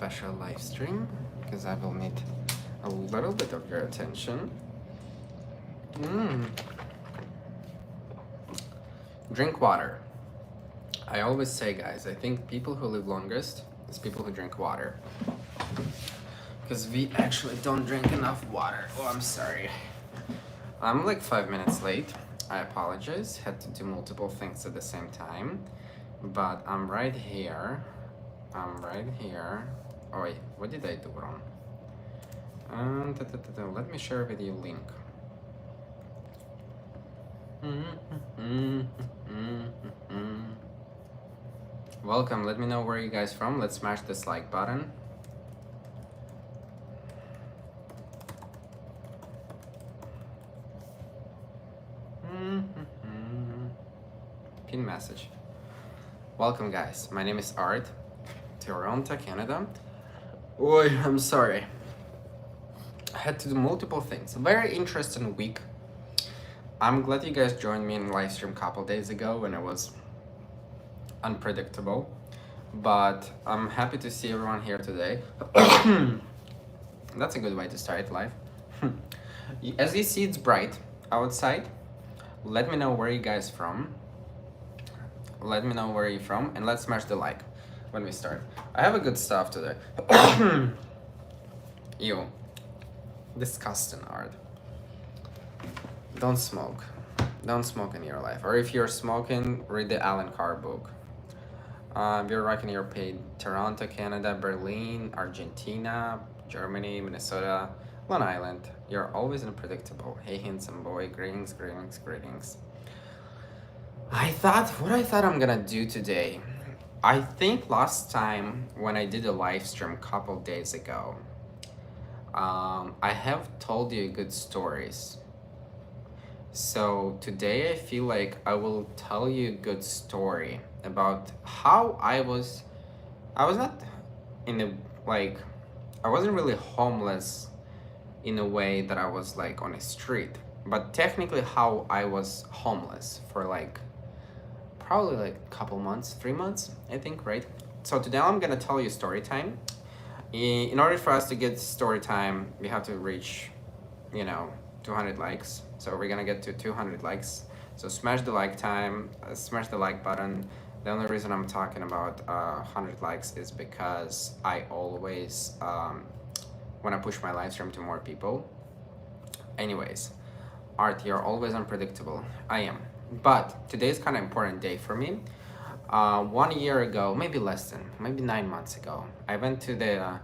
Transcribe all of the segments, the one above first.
special live stream because I will need a little bit of your attention. Drink water. I always say, guys, I think people who live longest is people who drink water. Because we actually don't drink enough water. Oh, I'm sorry. I'm like 5 minutes late. I apologize. Had to do multiple things at the same time. But I'm right here. Oh wait, what did I do wrong? Let me share with you link. Welcome, let me know where you guys from. Let's smash this like button. Pin message. Welcome guys, my name is Art, Toronto, Canada. Oh, I'm sorry. I had to do multiple things. Very interesting week. I'm glad you guys joined me in live stream a couple days ago when it was unpredictable. But I'm happy to see everyone here today. That's a good way to start live. As you see, it's bright outside. Let me know where you guys from. Let me know where you're from, and let's smash the like when we start. I have a good stuff today. Ew. Disgusting, Art. Don't smoke. Don't smoke in your life. Or if you're smoking, read the Alan Carr book. We're rocking your paid Toronto, Canada, Berlin, Argentina, Germany, Minnesota, Long Island. You're always unpredictable. Hey, handsome boy. Greetings, greetings, greetings. What I thought I'm gonna do today, I think last time when I did a live stream a couple days ago, I have told you good stories. So today I feel like I will tell you a good story about how I was not in a, like, I wasn't really homeless in a way that I was like on a street, but technically how I was homeless for like probably like a couple months, 3 months, I think, right? So today I'm gonna tell you story time. In order for us to get story time, we have to reach, 200 likes. So we're gonna get to 200 likes. So smash the like time, smash the like button. The only reason I'm talking about 100 likes is because I always want to push my live stream to more people. Anyways, Art, you're always unpredictable. I am. But today is kind of important day for me. 1 year ago, maybe 9 months ago, I went to the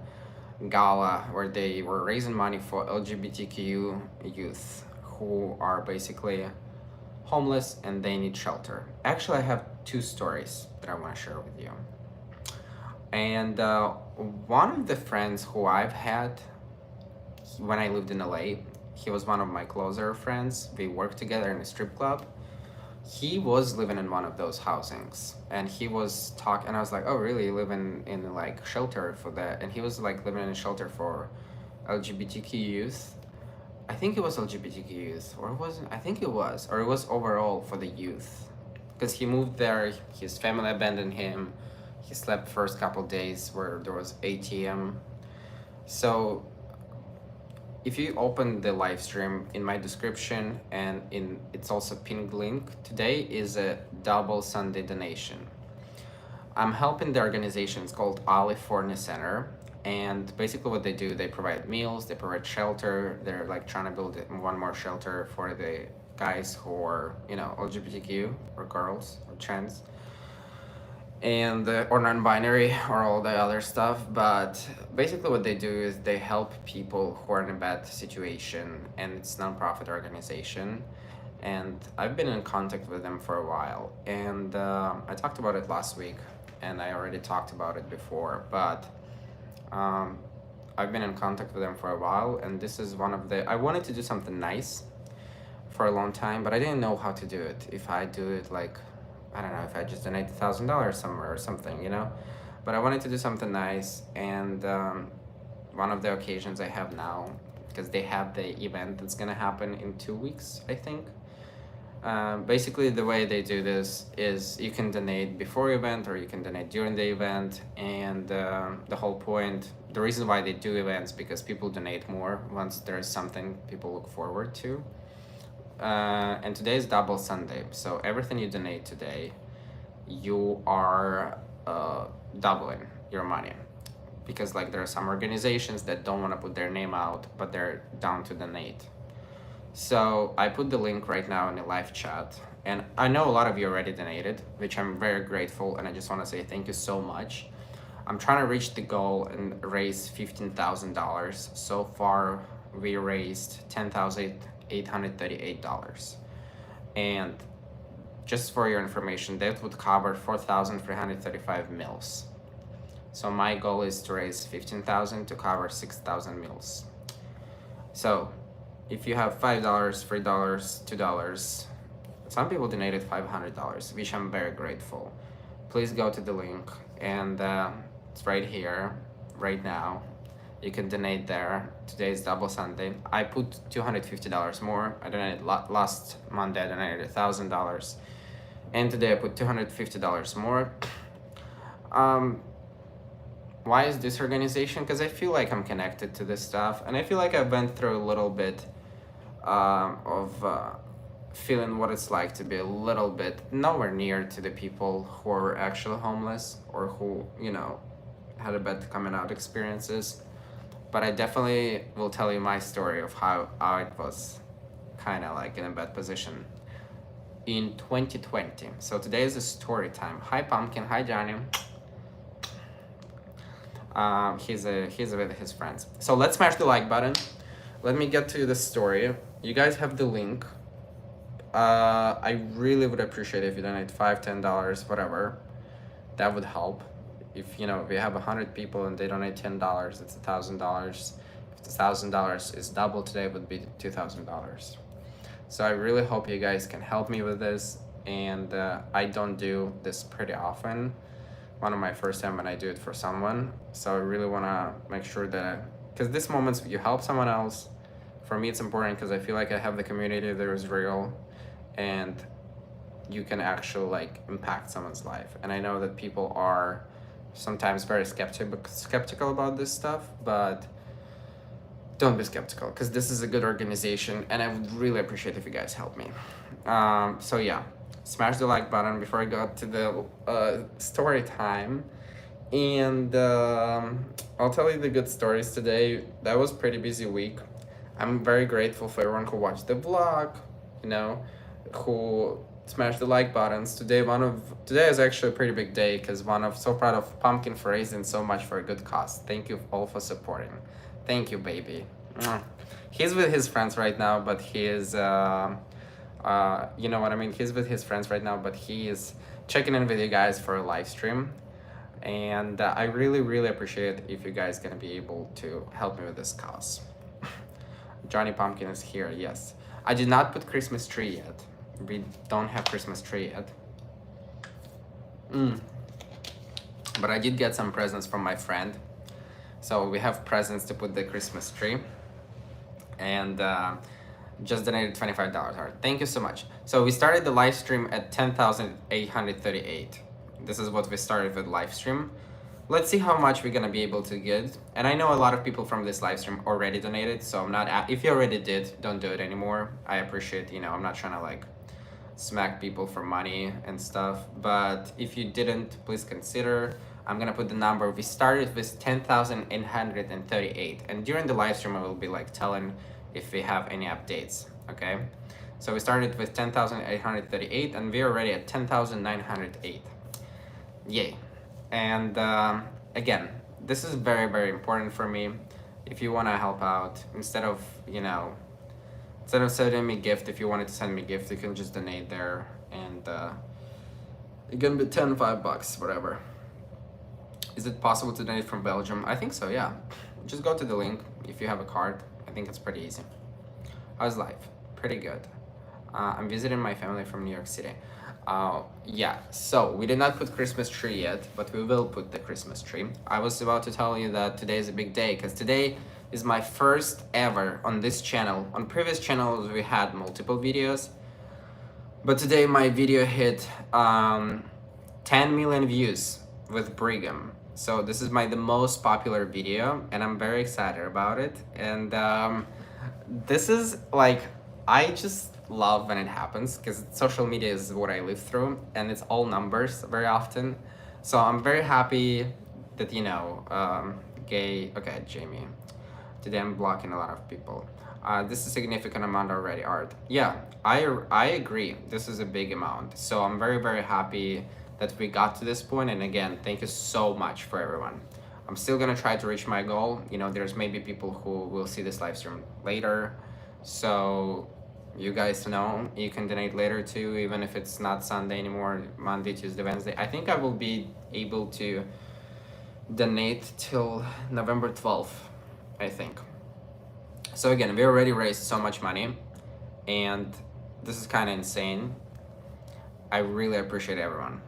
gala where they were raising money for LGBTQ youth who are basically homeless and they need shelter. Actually, I have 2 stories that I want to share with you. And one of the friends who I've had when I lived in LA, he was one of my closer friends. We worked together in a strip club. He was living in one of those housings, and he was talking, and I was like, oh really, you live in like shelter for that? And he was like living in a shelter for LGBTQ youth. I think it was LGBTQ youth, or it wasn't, I think it was, or it was overall for the youth. Because he moved there, his family abandoned him, he slept first couple days where there was ATM. So if you open the live stream, in my description and it's also pinned link, today is a double Sunday donation. I'm helping the organization, it's called California Center, and basically what they do, they provide meals, they provide shelter. They're like trying to build one more shelter for the guys who are, LGBTQ or girls or trans, and or non-binary or all the other stuff. But basically what they do is they help people who are in a bad situation, and it's a non-profit organization, and I've been in contact with them for a while, and I talked about it last week, and I already talked about it before, but I've been in contact with them for a while, and this is one of the, I wanted to do something nice for a long time, but I didn't know how to do it. If I do it like, I don't know, if I just donate $1,000 somewhere or something, but I wanted to do something nice. And one of the occasions I have now, because they have the event that's gonna happen in 2 weeks, I think, Basically, the way they do this is you can donate before event or you can donate during the event. And the whole point, the reason why they do events, because people donate more once there's something people look forward to. And today is double Sunday, so everything you donate today, you are doubling your money. Because like there are some organizations that don't want to put their name out, but they're down to donate. So I put the link right now in the live chat, and I know a lot of you already donated, which I'm very grateful, and I just want to say thank you so much. I'm trying to reach the goal and raise $15,000. So far, we raised $10,838. And just for your information, that would cover 4,335 meals. So my goal is to raise 15,000 to cover 6,000 meals. So if you have $5, $3, $2, some people donated $500, which I'm very grateful. Please go to the link, and it's right here, right now. You can donate there. Today is double Sunday. I put $250 more. I donated last Monday. I donated $1,000, and today I put $250 more. Why is this organization? Because I feel like I'm connected to this stuff, and I feel like I went through a little bit of feeling what it's like to be a little bit nowhere near to the people who are actually homeless or who, you know, had a bad coming out experiences. But I definitely will tell you my story of how it was kind of like in a bad position in 2020. So today is a story time. Hi Pumpkin, hi Johnny. He's with his friends. So let's smash the like button. Let me get to the story. You guys have the link. I really would appreciate it if you donate $5, $10, whatever. That would help. If you know, if we have 100 people and they donate $10, it's $1,000. If the $1,000 is double today, it would be $2,000. So I really hope you guys can help me with this. And I don't do this pretty often. One of my first time when I do it for someone. So I really want to make sure that, because this moments you help someone else. For me, it's important because I feel like I have the community that is real, and you can actually like impact someone's life. And I know that people are sometimes very skeptical about this stuff, but don't be skeptical, because this is a good organization, and I would really appreciate if you guys help me. So yeah, smash the like button before I go to the story time. And I'll tell you the good stories today. That was pretty busy week. I'm very grateful for everyone who watched the vlog, you know, who smashed the like buttons. Today is actually a pretty big day, because so proud of Pumpkin for raising so much for a good cause. Thank you all for supporting. Thank you, baby. He's with his friends right now, but he is you know what I mean? He's with his friends right now, but he is checking in with you guys for a live stream. And I really, really appreciate if you guys gonna be able to help me with this cause. Johnny Pumpkin is here, yes. I did not put Christmas tree yet. We don't have Christmas tree yet. But I did get some presents from my friend. So we have presents to put the Christmas tree. And just donated $25. All right, thank you so much. So we started the live stream at 10,838. This is what we started with live stream. Let's see how much we're gonna be able to get. And I know a lot of people from this live stream already donated, so I'm not, if you already did, don't do it anymore. I appreciate, you know, I'm not trying to like smack people for money and stuff, but if you didn't, please consider. I'm gonna put the number. We started with 10,838, and during the live stream I will be like telling if we have any updates, okay? So we started with 10,838, and we're already at 10,908. Yay. And again, this is very, very important for me. If you want to help out, instead of sending me a gift, if you wanted to send me a gift, you can just donate there, and it can be $10, $5, whatever. Is it possible to donate from Belgium? I think so, yeah. Just go to the link if you have a card. I think it's pretty easy. How's life? Pretty good. I'm visiting my family from New York City. Yeah, so we did not put Christmas tree yet, but we will put the Christmas tree. I was about to tell you that today is a big day, because today is my first ever on this channel. On previous channels we had multiple videos, But today my video hit 10 million views with Brigham. So this is the most popular video, and I'm very excited about it. And this is like, I just love when it happens, because social media is what I live through, and it's all numbers very often. So I'm very happy that, gay, okay, Jamie. Today I'm blocking a lot of people. This is a significant amount already, Art. Yeah, I agree. This is a big amount. So I'm very, very happy that we got to this point. And again, thank you so much for everyone. I'm still gonna try to reach my goal. There's maybe people who will see this live stream later. So you guys know you can donate later too, even if it's not Sunday anymore, Monday, Tuesday, Wednesday. I think I will be able to donate till November 12th, I think. So again, we already raised so much money, and this is kind of insane. I really appreciate everyone.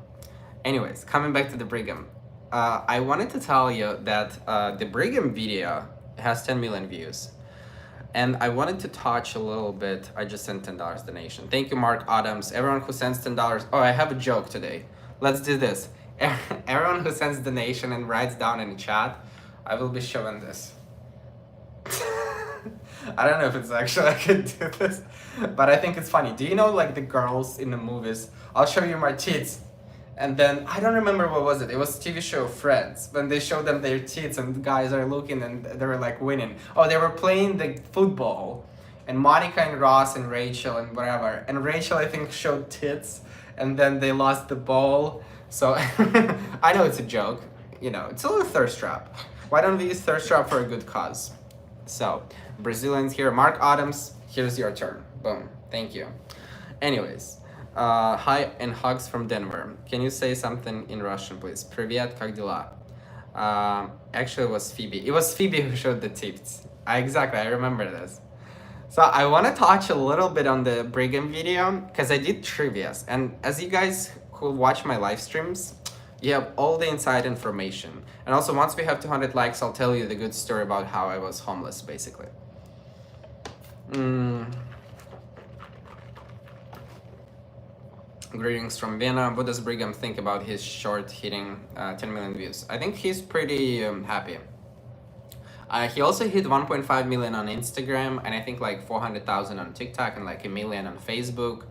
Anyways, coming back to the Brigham. I wanted to tell you that the Brigham video has 10 million views. And I wanted to touch a little bit. I just sent $10 donation. Thank you, Mark Adams. Everyone who sends $10. Oh, I have a joke today. Let's do this. Everyone who sends donation and writes down in the chat, I will be showing this. I don't know if it's actually I can do this, but I think it's funny. Do you know like the girls in the movies? I'll show you my tits. And then, I don't remember what was it. It was TV show Friends. When they show them their tits and the guys are looking and they were like winning. Oh, they were playing the football. And Monica and Ross and Rachel and whatever. And Rachel, I think, showed tits. And then they lost the ball. So, I know it's a joke. It's a little thirst trap. Why don't we use thirst trap for a good cause? So, Brazilians here. Mark Adams, here's your turn. Boom. Thank you. Anyways. Hi and hugs from Denver. Can you say something in Russian, please? Привет, как дела? Actually, it was Phoebe. It was Phoebe who showed the tits. Exactly, I remember this. So I want to touch a little bit on the Brigham video, because I did trivias. And as you guys who watch my live streams, you have all the inside information. And also, once we have 200 likes, I'll tell you the good story about how I was homeless, basically. Greetings from Vienna. What does Brigham think about his short hitting 10 million views? I think he's pretty happy. He also hit 1.5 million on Instagram, and I think like 400,000 on TikTok, and like 1 million on Facebook.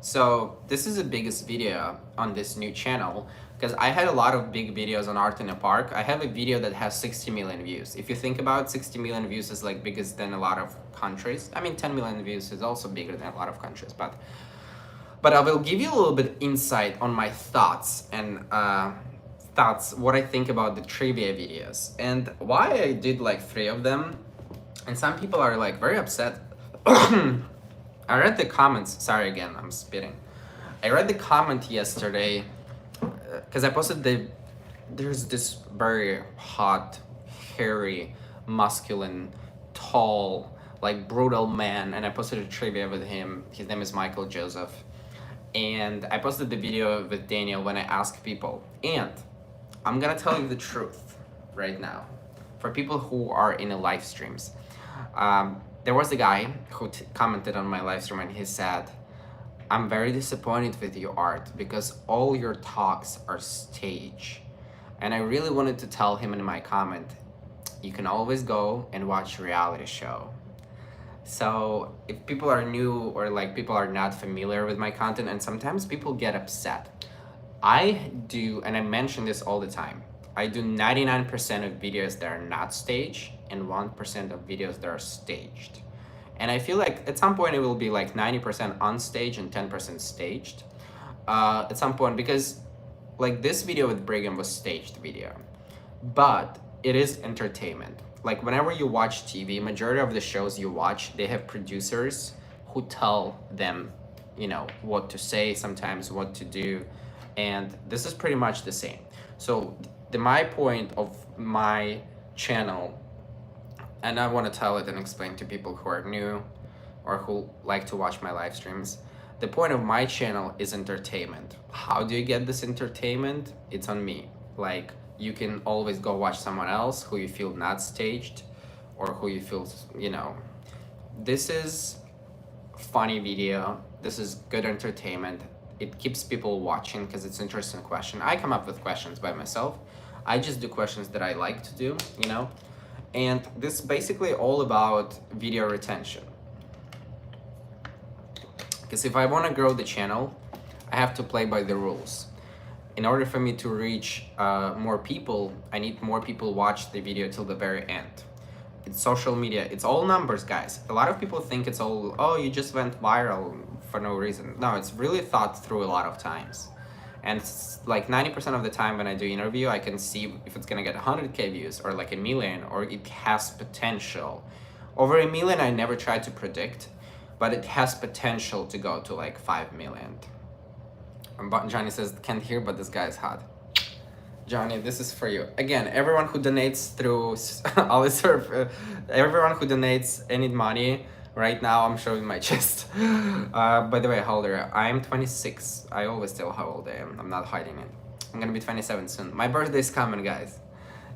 So this is the biggest video on this new channel, because I had a lot of big videos on art in a park. I have a video that has 60 million views. If you think about it, 60 million views is like biggest than a lot of countries. I mean, 10 million views is also bigger than a lot of countries, but I will give you a little bit insight on my thoughts and what I think about the trivia videos and why I did like 3 of them. And some people are like very upset. I read the comments. Sorry again, I'm spitting. I read the comment yesterday because I posted there's this very hot, hairy, masculine, tall, like brutal man, and I posted a trivia with him. His name is Michael Joseph. And I posted the video with Daniel when I asked people. And I'm gonna tell you the truth right now. For people who are in the live streams. There was a guy who commented on my live stream, and he said, I'm very disappointed with your art because all your talks are stage. And I really wanted to tell him in my comment, you can always go and watch a reality show. So if people are new or like people are not familiar with my content, and sometimes people get upset, I do, and I mention this all the time, I do 99% of videos that are not staged and 1% of videos that are staged. And I feel like at some point it will be like 90% on stage and 10% staged. At some point, because like this video with Brigham was staged video, but it is entertainment. Like whenever you watch TV, majority of the shows you watch, they have producers who tell them, what to say, sometimes what to do. And this is pretty much the same. So my point of my channel, and I want to tell it and explain to people who are new or who like to watch my live streams, the point of my channel is entertainment. How do you get this entertainment? It's on me. Like, you can always go watch someone else who you feel not staged or who you feel, this is funny video. This is good entertainment. It keeps people watching because it's interesting question. I come up with questions by myself. I just do questions that I like to do, you know? And this is basically all about video retention. Because if I want to grow the channel, I have to play by the rules. In order for me to reach more people, I need more people watch the video till the very end. It's social media, it's all numbers, guys. A lot of people think it's all, oh, you just went viral for no reason. No, it's really thought through a lot of times. And it's like 90% of the time when I do interview, I can see if it's gonna get 100K views or like 1 million, or it has potential. Over 1 million, I never tried to predict, but it has potential to go to like 5 million. And Johnny says, can't hear, but this guy is hot. Johnny, this is for you. Again, everyone who donates through Alistair, everyone who donates any money, right now I'm showing my chest. By the way, how old are you? I am 26. I always tell how old I am. I'm not hiding it. I'm gonna be 27 soon. My birthday's coming, guys.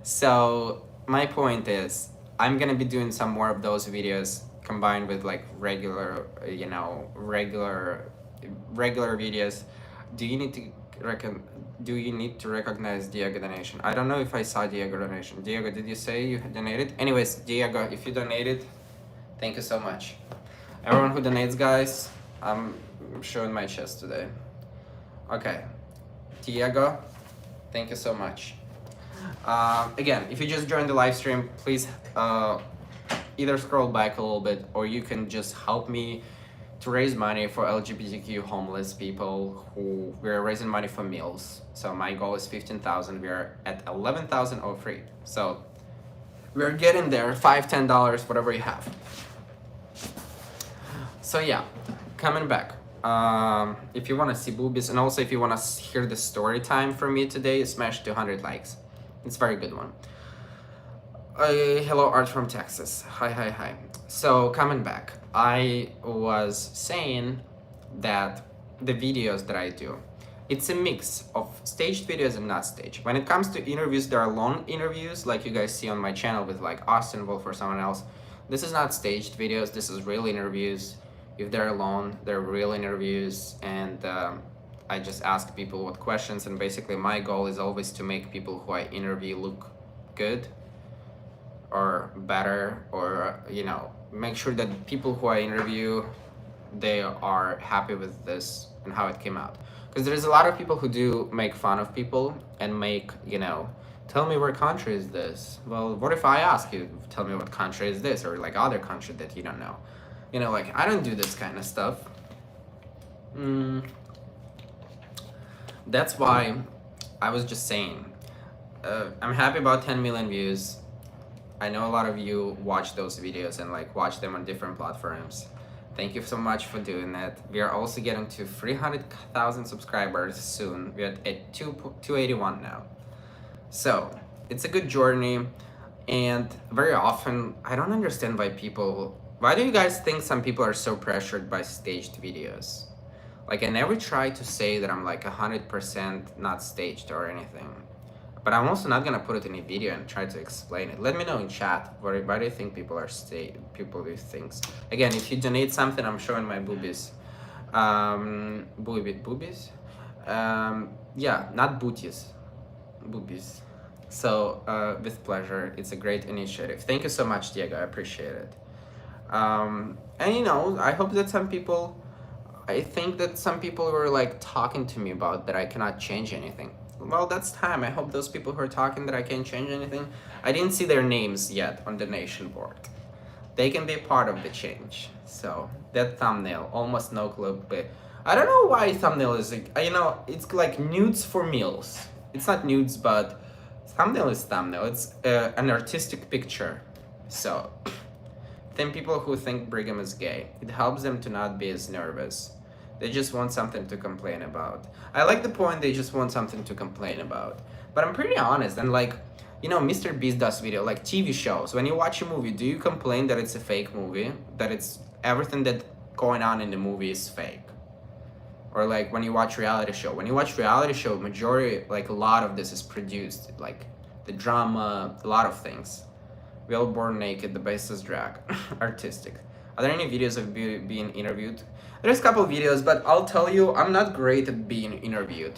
So my point is, I'm gonna be doing some more of those videos combined with like regular, you know, regular videos. Do you need to recognize Diego donation? I don't know if I saw Diego donation. Diego, did you say you donated? Anyways, Diego, if you donated, thank you so much. Everyone who donates, guys, I'm showing my chest today. Okay, Diego, thank you so much. Again, if you just joined the live stream, please either scroll back a little bit, or you can just help me to raise money for LGBTQ homeless people who we're raising money for meals. So my goal is 15,000. We're at 11,003. So we're getting there. $5, $10, whatever you have. So yeah, coming back. If you want to see boobies, and also if you want to hear the story time from me today, smash 200 likes. It's a very good one. Hello, Art from Texas. Hi. So coming back, I was saying that the videos that I do, it's a mix of staged videos and not staged. When it comes to interviews, there are long interviews like you guys see on my channel with like Austin Wolf or someone else. This is not staged videos, this is real interviews. If they're long, they're real interviews, and I just ask people what questions, and basically my goal is always to make people who I interview look good or better, or you know, make sure that people who I interview, they are happy with this and how it came out. Because there's a lot of people who do make fun of people and make, you know, tell me what country is this? Well, what if I ask you, tell me what country is this, or like other country that you don't know? You know, like I don't do this kind of stuff. That's why I was just saying, I'm happy about 10 million views. I know a lot of you watch those videos and like watch them on different platforms. Thank you so much for doing that. We are also getting to 300,000 subscribers soon. We're at 281 now. So it's a good journey, and very often I don't understand why do you guys think some people are so pressured by staged videos? Like I never try to say that I'm like 100% not staged or anything. But I'm also not gonna put it in a video and try to explain it. Let me know in chat why do you think people are people do things. Again, if you donate something, I'm showing my boobies. Boobies? Yeah, not booties. Boobies. So with pleasure, it's a great initiative. Thank you so much, Diego. I appreciate it. And you know, I hope that I think that some people were like talking to me about that I cannot change anything. Well, that's time. I hope those people who are talking that I can't change anything, I didn't see their names yet on the donation board. They can be part of the change. So that thumbnail, almost no clue, but I don't know why thumbnail is like, you know, it's like nudes for meals. It's not nudes, but thumbnail is thumbnail. It's an artistic picture. So then people who think Brigham is gay, it helps them to not be as nervous. They just want something to complain about. I like the point, they just want something to complain about. But I'm pretty honest, and like, you know, Mr. Beast does video, like TV shows. When you watch a movie, do you complain that it's a fake movie? That it's everything that going on in the movie is fake? Or like when you watch reality show. When you watch reality show, majority, like a lot of this is produced. Like the drama, a lot of things. We all born naked, the basis drag. Artistic. Are there any videos of being interviewed? There's a couple videos, but I'll tell you, I'm not great at being interviewed.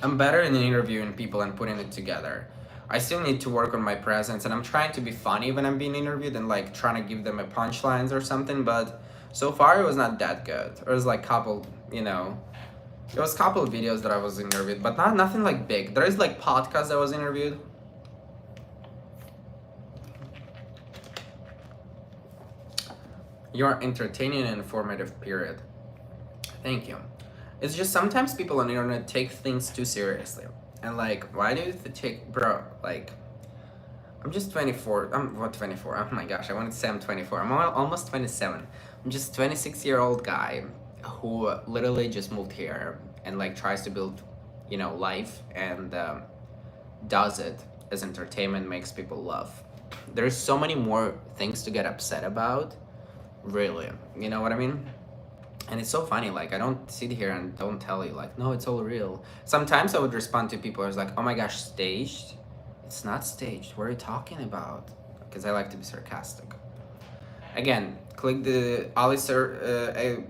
I'm better in interviewing people and putting it together. I still need to work on my presence, and I'm trying to be funny when I'm being interviewed and like trying to give them a punchlines or something, but so far it was not that good. It was like couple, there was a couple of videos that I was interviewed, but nothing like big. There is like podcasts that was interviewed. You're entertaining and informative, period. Thank you. It's just sometimes people on the internet take things too seriously. And like, why do you take, bro, like, I'm just 24. I'm what, 24? Oh my gosh, I wanted to say I'm 24. I'm almost 27. I'm just 26-year-old guy who literally just moved here and like tries to build, life and does it as entertainment, makes people laugh. There's so many more things to get upset about, really. You know what I mean? And it's so funny, like, I don't sit here and don't tell you, like, no, it's all real. Sometimes I would respond to people who's like, oh my gosh, staged? It's not staged. What are you talking about? Because I like to be sarcastic. Again, click the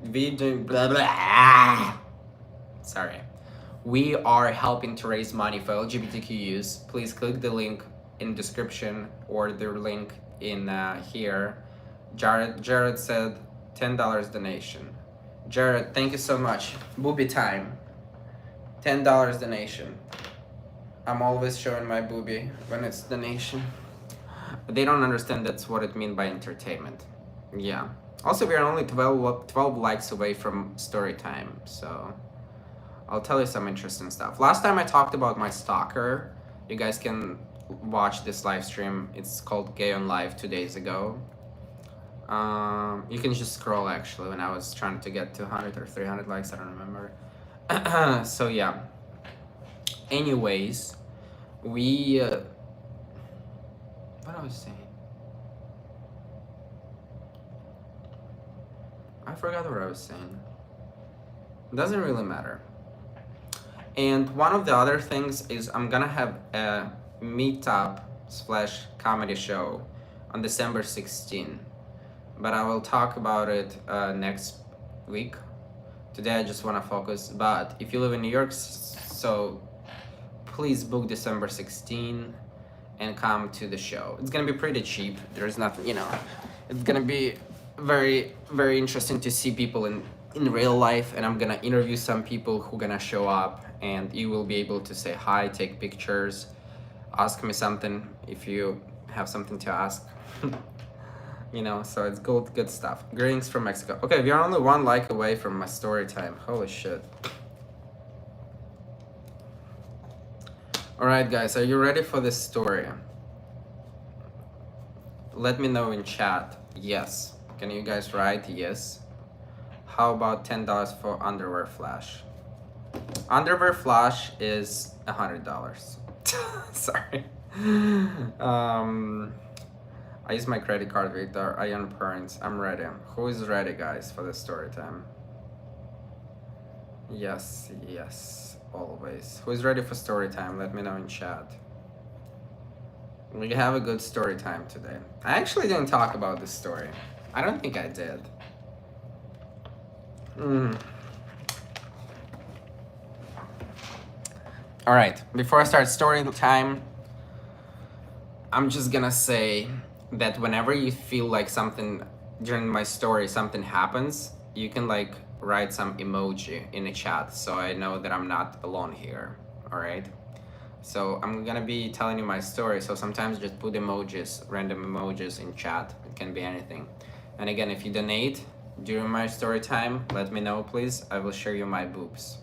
video, blah, blah. Sorry. We are helping to raise money for LGBTQ youth. Please click the link in description or the link in here. Jared said $10 donation. Jared, thank you so much. Booby time. $10 donation. I'm always showing my booby when it's donation. They don't understand that's what it means by entertainment. Yeah. Also, we are only 12 likes away from story time, so I'll tell you some interesting stuff. Last time I talked about my stalker. You guys can watch this live stream. It's called Gay on Live 2 days ago. You can just scroll actually when I was trying to get 200 or 300 likes, I don't remember. So yeah. Anyways, what I was saying? I forgot what I was saying. It doesn't really matter. And one of the other things is I'm gonna have a meetup / comedy show on December 16th. But I will talk about it next week. Today I just want to focus. But if you live in New York, so please book December 16 and come to the show. It's gonna be pretty cheap. There's nothing, it's gonna be very, very interesting to see people in real life, and I'm gonna interview some people who gonna show up, and you will be able to say hi, take pictures, ask me something if you have something to ask. So it's good stuff. Greetings from Mexico. Okay, we are only 1 like away from my story time. Holy shit. Alright guys, are you ready for this story? Let me know in chat. Yes. Can you guys write yes? How about $10 for underwear flash? Underwear flash is $100. Sorry. I use my credit card, Victor. I earn points. I'm ready. Who is ready, guys, for the story time? Yes, always. Who is ready for story time? Let me know in chat. We have a good story time today. I actually didn't talk about this story. I don't think I did. All right, before I start story time, I'm just gonna say that whenever you feel like something during my story, something happens, you can like write some emoji in the chat so I know that I'm not alone here. All right, so I'm gonna be telling you my story, so sometimes just put emojis, random emojis in chat. It can be anything. And again, if you donate during my story time, let me know, please. I will show you my boobs.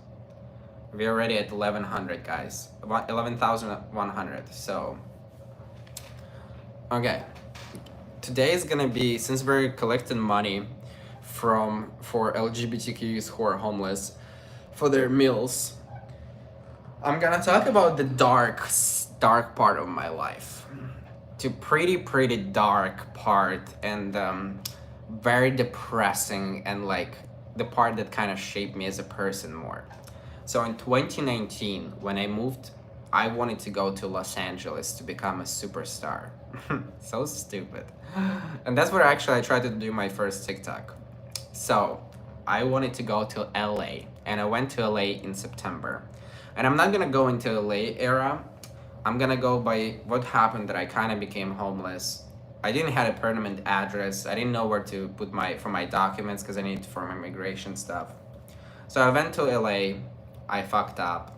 We're already at 1100, guys. 11,100. So okay, today is gonna be, since we're collecting money for LGBTQs who are homeless for their meals, I'm gonna talk about the dark part of my life. To pretty dark part, and very depressing, and like the part that kind of shaped me as a person more. So in 2019, when I moved I wanted to go to Los Angeles to become a superstar. So stupid. And that's where actually I tried to do my first TikTok. So I wanted to go to LA, and I went to LA in September. And I'm not gonna go into LA era. I'm gonna go by what happened that I kind of became homeless. I didn't have a permanent address. I didn't know where to put my documents because I needed for my immigration stuff. So I went to LA. I fucked up.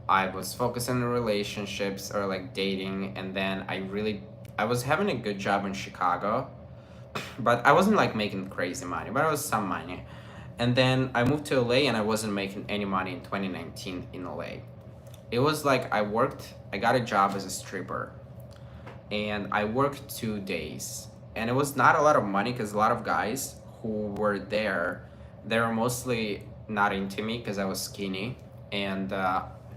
I was focused on relationships or like dating, and then I was having a good job in Chicago, but I wasn't like making crazy money, but it was some money. And then I moved to LA and I wasn't making any money in 2019 in LA. It was like I got a job as a stripper, and I worked 2 days. And it was not a lot of money because a lot of guys who were there, they were mostly not into me because I was skinny, and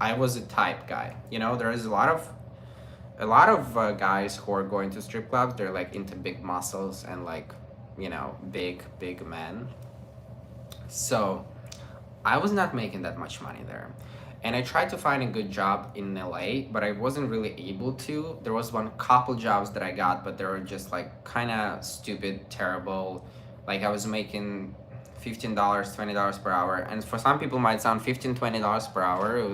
I was a type guy. You know, there is a lot of guys who are going to strip clubs. They're like into big muscles and like, big men. So I was not making that much money there. And I tried to find a good job in LA, but I wasn't really able to. There was one couple jobs that I got, but they were just like kind of stupid, terrible. Like I was making $15, $20 per hour. And for some people might sound $15, $20 per hour. It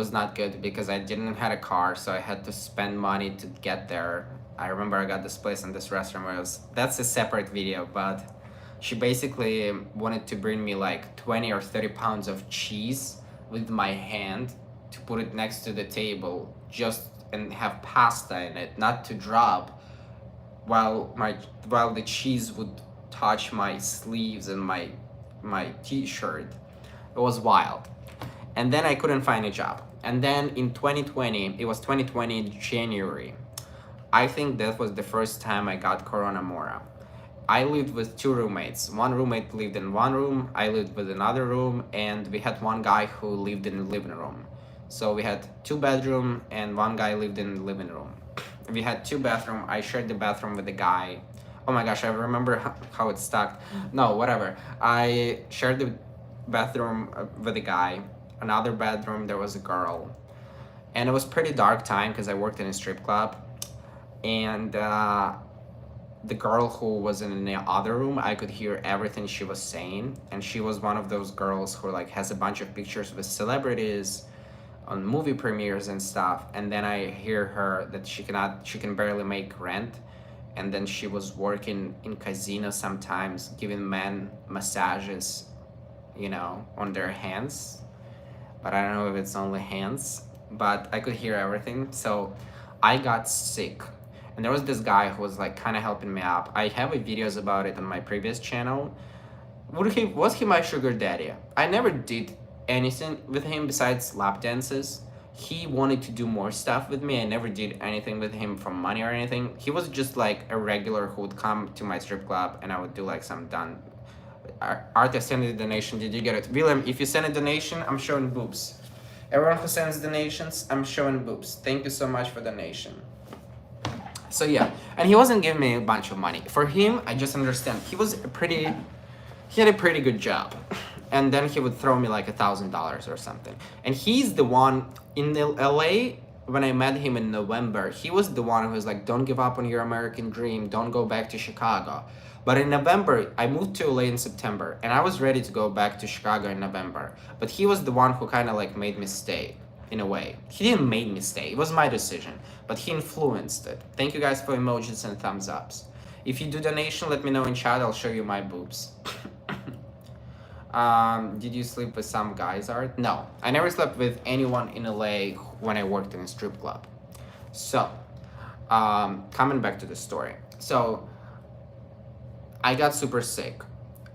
was not good because I didn't have a car, so I had to spend money to get there. I remember I got this place in this restaurant where that's a separate video, but she basically wanted to bring me like 20 or 30 pounds of cheese with my hand to put it next to the table and have pasta in it, not to drop while the cheese would touch my sleeves and my t-shirt. It was wild. And then I couldn't find a job. And then in 2020, it was 2020 January, I think that was the first time I got Corona Mora. I lived with two roommates. One roommate lived in one room, I lived with another room, and we had one guy who lived in the living room. So we had 2 bedrooms and one guy lived in the living room. We had 2 bathrooms. I shared the bathroom with the guy. Oh my gosh, I remember how it stuck. No, whatever. I shared the bathroom with a guy. Another bedroom, there was a girl. And it was pretty dark time because I worked in a strip club. And the girl who was in the other room, I could hear everything she was saying. And she was one of those girls who like has a bunch of pictures with celebrities on movie premieres and stuff. And then I hear her that she can barely make rent. And then she was working in casino sometimes, giving men massages, on their hands. But I don't know if it's only hands, but I could hear everything. So I got sick. And there was this guy who was like kind of helping me up. I have videos about it on my previous channel. Was he my sugar daddy? I never did anything with him besides lap dances. He wanted to do more stuff with me. I never did anything with him for money or anything. He was just like a regular who would come to my strip club and I would do like some done. Artist sent a donation. Did you get it? William, if you send a donation, I'm showing boobs. Everyone who sends donations, I'm showing boobs. Thank you so much for donation. So yeah, and he wasn't giving me a bunch of money. For him, I just understand. He had a pretty good job. And then he would throw me like $1,000 or something. And he's the one in the LA, when I met him in November, he was the one who was like, don't give up on your American dream. Don't go back to Chicago. But in November, I moved to LA in September, and I was ready to go back to Chicago in November. But he was the one who kind of like made me stay, in a way. He didn't make me stay. It was my decision, but he influenced it. Thank you guys for emojis and thumbs ups. If you do donation, let me know in chat. I'll show you my boobs. Did you sleep with some guys, Art? No, I never slept with anyone in LA when I worked in a strip club. So, coming back to the story. So, I got super sick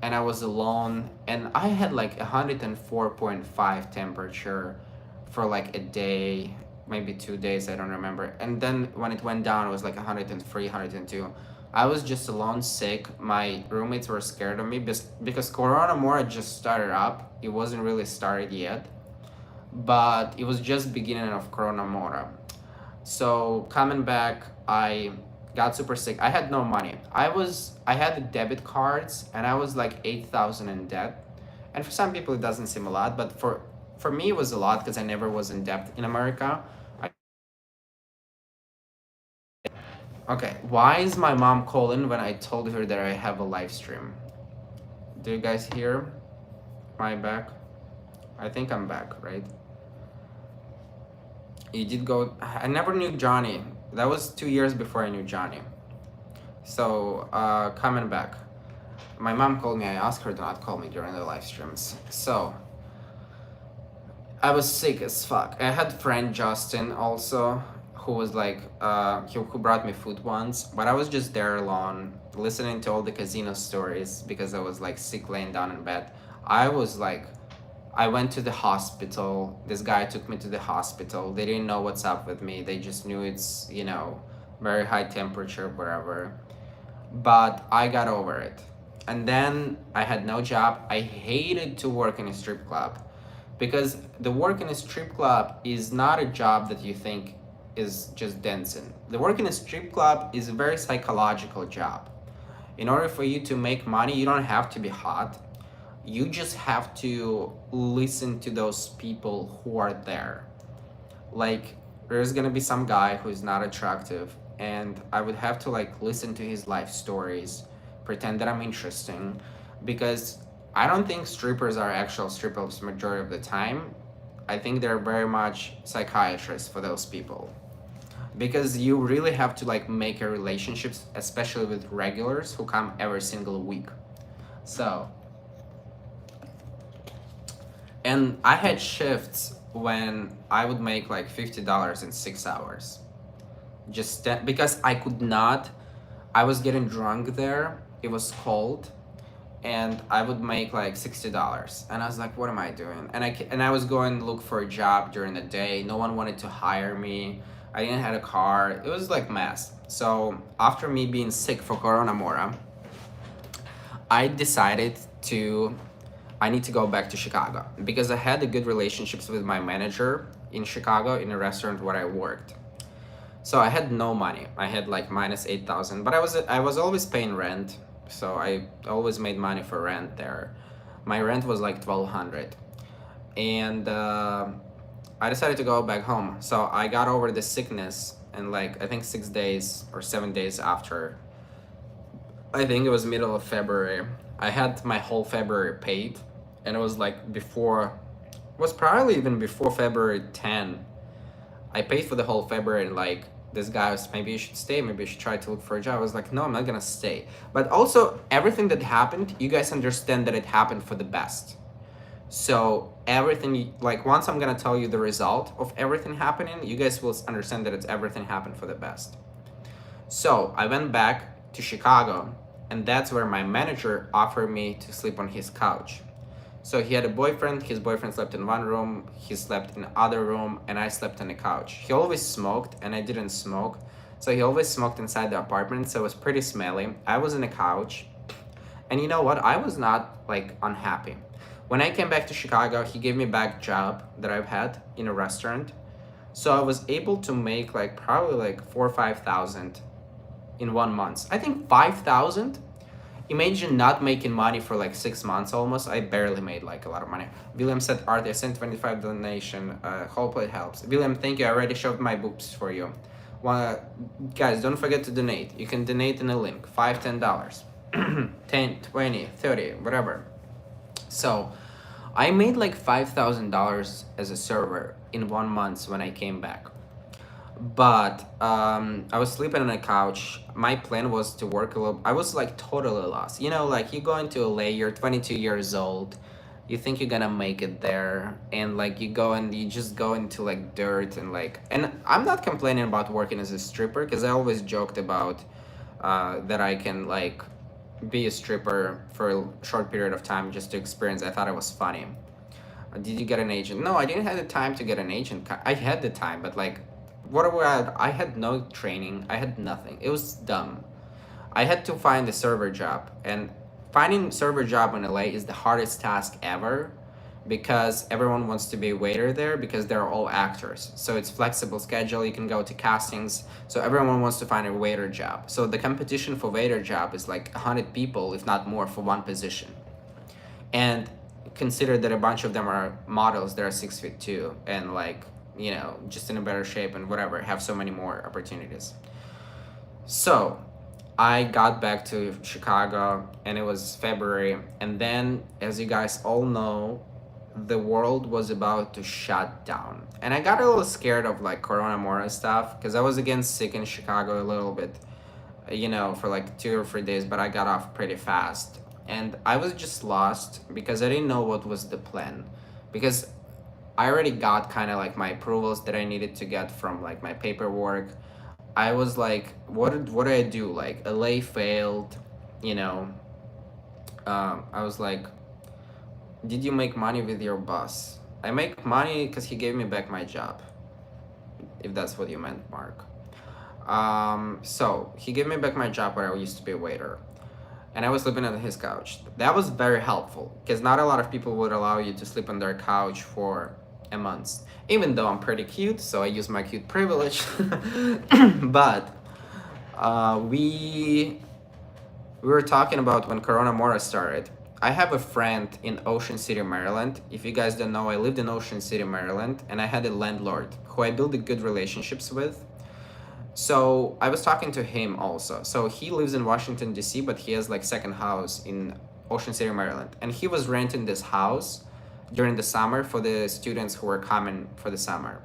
and I was alone and I had like 104.5 temperature for like a day, maybe 2 days, I don't remember. And then when it went down, it was like 103, 102. I was just alone, sick. My roommates were scared of me because Corona Mora just started up. It wasn't really started yet, but it was just beginning of Corona Mora. So coming back, I got super sick. I had no money. I had the debit cards and I was like 8,000 in debt. And for some people it doesn't seem a lot, but for for me it was a lot because I never was in debt in America. Okay, why is my mom calling when I told her that I have a live stream? Do you guys hear? Am I back? I think I'm back, right? You did go. I never knew Johnny. That was 2 years before I knew Johnny. So, coming back. My mom called me. I asked her to not call me during the live streams. So, I was sick as fuck. I had friend Justin also, who was like, who brought me food once, but I was just there alone, listening to all the casino stories because I was like sick laying down in bed. I was like, I went to the hospital. This guy took me to the hospital. They didn't know what's up with me. They just knew it's, very high temperature, whatever. But I got over it. And then I had no job. I hated to work in a strip club because the work in a strip club is not a job that you think is just dancing. The work in a strip club is a very psychological job. In order for you to make money, you don't have to be hot. You just have to listen to those people who are there. Like, there's gonna be some guy who's not attractive, and I would have to like listen to his life stories, pretend that I'm interesting, because I don't think strippers are actual strippers majority of the time. I think they're very much psychiatrists for those people. Because you really have to like make a relationships, especially with regulars who come every single week. So, and I had shifts when I would make like $50 in 6 hours. Because I could not, I was getting drunk there. It was cold, and I would make like $60, and I was like, "What am I doing?" And I was going to look for a job during the day. No one wanted to hire me. I didn't have a car. It was like mess. So after me being sick for Corona Mora, I decided I need to go back to Chicago because I had the good relationships with my manager in Chicago in a restaurant where I worked. So I had no money. I had like minus 8,000, but I was always paying rent, so I always made money for rent there. My rent was like 1,200, and I decided to go back home. So I got over the sickness, and like I think 6 days or 7 days after, I think it was middle of February, I had my whole February paid, and it was like it was probably even before February 10. I paid for the whole February, and like this guy was, maybe you should stay, maybe you should try to look for a job. I was like, no, I'm not gonna stay. But also everything that happened, you guys understand that it happened for the best. So everything, like once I'm gonna tell you the result of everything happening, you guys will understand that everything happened for the best. So I went back to Chicago, and that's where my manager offered me to sleep on his couch. So he had a boyfriend, his boyfriend slept in one room, he slept in the other room, and I slept on the couch. He always smoked, and I didn't smoke. So he always smoked inside the apartment, so it was pretty smelly. I was on the couch, and you know what? I was not like unhappy. When I came back to Chicago, he gave me back job that I've had in a restaurant. So I was able to make like probably like 4 or 5,000 in 1 month. I think 5,000. Imagine not making money for like 6 months almost. I barely made like a lot of money. William said, Art, I sent 25 donation. Hopefully it helps. William, thank you. I already showed my boobs for you. Guys, don't forget to donate. You can donate in a link. $5, $10. 10, 20, 30, whatever. So I made like $5,000 as a server in 1 month when I came back. But I was sleeping on a couch. My plan was to work a little. I was like totally lost. Like you go into LA, you're 22 years old, you think you're gonna make it there, and like you go and you just go into like dirt and I'm not complaining about working as a stripper because I always joked about that I can like be a stripper for a short period of time just to experience. I thought it was funny. Did you get an agent? No, I didn't have the time to get an agent. I had the time, but like I had no training. I had nothing. It was dumb. I had to find a server job, and finding a server job in LA is the hardest task ever because everyone wants to be a waiter there because they're all actors. So it's flexible schedule. You can go to castings. So everyone wants to find a waiter job. So the competition for waiter job is like 100 people, if not more, for one position. And consider that a bunch of them are models that are 6 feet too, and like, you know, just in a better shape and whatever, have so many more opportunities. So I got back to Chicago and it was February, and then, as you guys all know, the world was about to shut down. And I got a little scared of like Corona Mora stuff because I was again sick in Chicago a little bit, you know, for like 2 or 3 days, but I got off pretty fast. And I was just lost because I didn't know what was the plan. Because I already got kind of like my approvals that I needed to get from like my paperwork. I was like, what do I do? Like, LA failed, you know. I was like, did you make money with your boss? I make money because he gave me back my job, if that's what you meant, Mark. So he gave me back my job where I used to be a waiter, and I was sleeping on his couch. That was very helpful because not a lot of people would allow you to sleep on their couch for a month. Even though I'm pretty cute, so I use my cute privilege. But we were talking about when Corona Mora started. I have a friend in Ocean City, Maryland. If you guys don't know, I lived in Ocean City, Maryland, and I had a landlord who I built good relationships with. So I was talking to him also. So he lives in Washington, D.C., but he has like second house in Ocean City, Maryland. And he was renting this house during the summer for the students who were coming for the summer.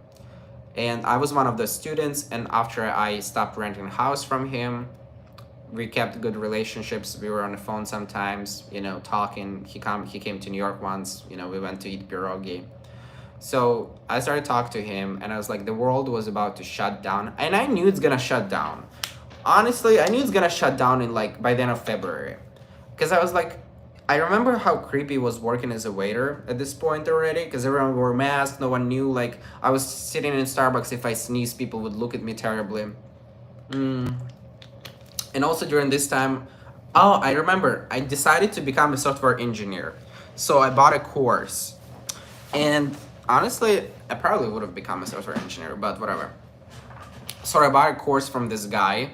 And I was one of the students, and after I stopped renting a house from him, we kept good relationships. We were on the phone sometimes, you know, talking. He came to New York once, you know, we went to eat pierogi. So I started talking to him, and I was like, the world was about to shut down, and I knew it's gonna shut down. Honestly, I knew it's gonna shut down in like by the end of February, because I was like, I remember how creepy was working as a waiter at this point already, because everyone wore masks, no one knew. Like, I was sitting in Starbucks, if I sneezed, people would look at me terribly. And also during this time, oh, I remember, I decided to become a software engineer. So I bought a course. And honestly, I probably would have become a software engineer, but whatever. So I bought a course from this guy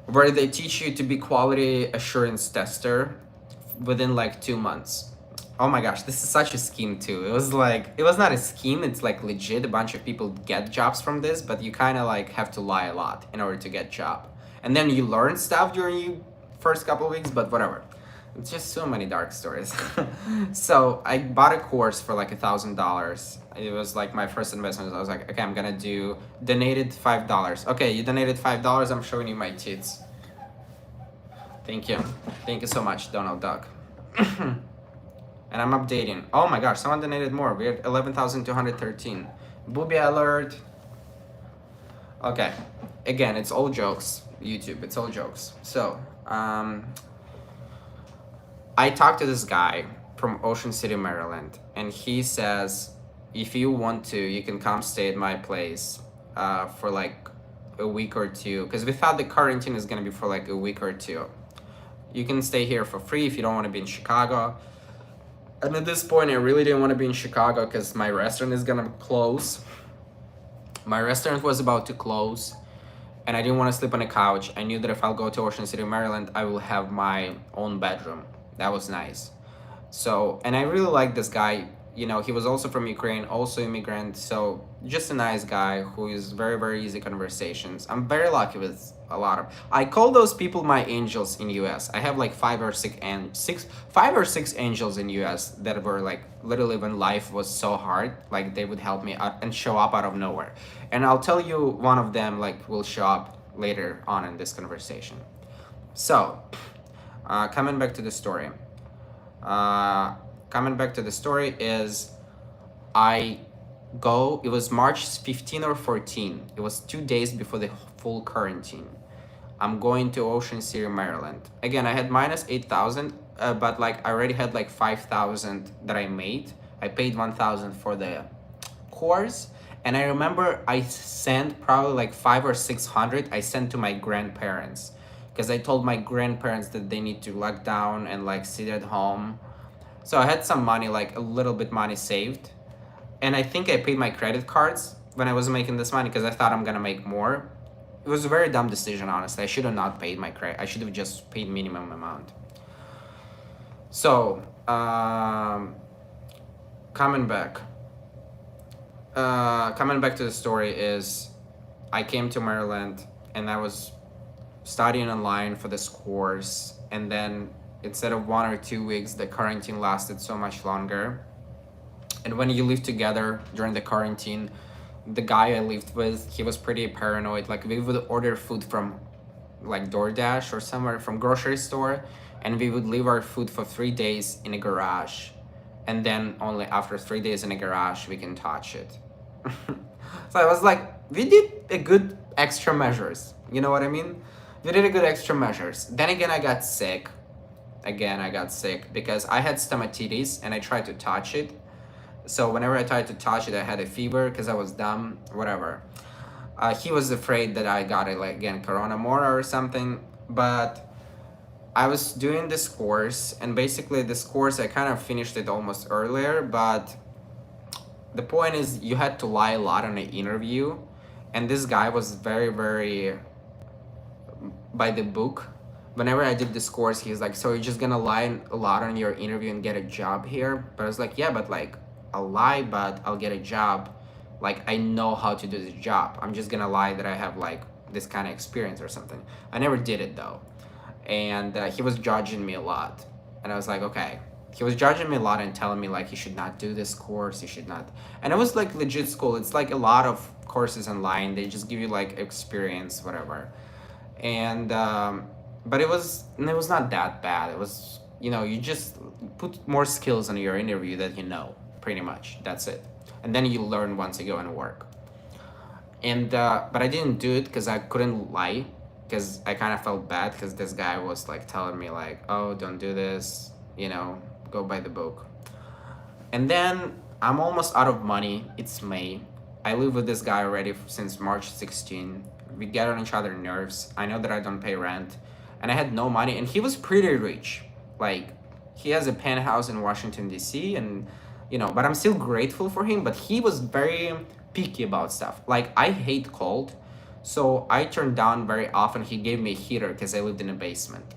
where they teach you to be quality assurance tester within like 2 months. Oh my gosh, this is such a scheme too. It was not a scheme, it's like legit. A bunch of people get jobs from this, but you kind of like have to lie a lot in order to get job. And then you learn stuff during you first couple of weeks, but whatever. It's just so many dark stories. So I bought a course for like $1,000. It was like my first investment. I was like, okay, I'm gonna donated $5. Okay, you donated $5, I'm showing you my tits. Thank you. Thank you so much, Donald Duck. And I'm updating. Oh my gosh, someone donated more. We're at 11,213. Booby alert. Okay. Again, it's all jokes. YouTube, it's all jokes. So, I talked to this guy from Ocean City, Maryland, and he says, if you want to, you can come stay at my place for like a week or two, because we thought the quarantine is going to be for like a week or two. You can stay here for free if you don't want to be in Chicago. And at this point, I really didn't want to be in Chicago because my restaurant is going to close. My restaurant was about to close, and I didn't want to sleep on a couch. I knew that if I'll go to Ocean City, Maryland, I will have my own bedroom. That was nice. So, and I really like this guy. You know, he was also from Ukraine, also immigrant. So just a nice guy who is very, very easy conversations. I'm very lucky with a lot of, I call those people my angels in US. I have like 5 or 6 angels in US that were like literally when life was so hard, like they would help me out and show up out of nowhere. And I'll tell you one of them like will show up later on in this conversation. So, coming back to the story. Is it was March 15 or 14. It was 2 days before the full quarantine. I'm going to Ocean City, Maryland. Again, I had minus 8,000, but like I already had like 5,000 that I made. I paid 1,000 for the course. And I remember I sent probably like 500 or 600 I sent to my grandparents. Because I told my grandparents that they need to lock down and like sit at home. So I had some money, like a little bit money saved. And I think I paid my credit cards when I was making this money because I thought I'm gonna make more. It was a very dumb decision, honestly. I should have not paid my credit. I should have just paid minimum amount. So, coming back. Coming back to the story is, I came to Maryland and I was studying online for this course, and then instead of 1 or 2 weeks, the quarantine lasted so much longer. And when you live together during the quarantine, the guy I lived with, he was pretty paranoid. Like, we would order food from like DoorDash or somewhere from grocery store, and we would leave our food for 3 days in a garage, and then only after 3 days in a garage we can touch it. So I was like, we did a good extra measures. You know what I mean? We did a good extra measures. Then again, I got sick. Again, I got sick because I had stomatitis and I tried to touch it. So whenever I tried to touch it, I had a fever because I was dumb, whatever. He was afraid that I got it, like, again, corona more or something. But I was doing this course, and basically this course, I kind of finished it almost earlier, but the point is you had to lie a lot on an interview, and this guy was very, very by the book. Whenever I did this course, he's like, so you're just gonna lie a lot on your interview and get a job here? But I was like, yeah, but like, I'll lie, but I'll get a job. Like, I know how to do this job. I'm just gonna lie that I have like this kind of experience or something. I never did it though. And he was judging me a lot. And I was like, okay. He was judging me a lot and telling me like, you should not do this course, you should not. And it was like legit school. It's like a lot of courses online. They just give you like experience, whatever. And but it was not that bad. It was, you just put more skills on your interview that pretty much. That's it. And then you learn once you go and work. And but I didn't do it because I couldn't lie, because I kind of felt bad because this guy was like telling me like, oh, don't do this, go by the book. And then I'm almost out of money. It's May. I live with this guy already since March 16. We get on each other's nerves. I know that I don't pay rent, and I had no money, and he was pretty rich. Like, he has a penthouse in Washington, D.C., and but I'm still grateful for him. But he was very picky about stuff. Like, I hate cold, so I turned down very often. He gave me a heater because I lived in a basement.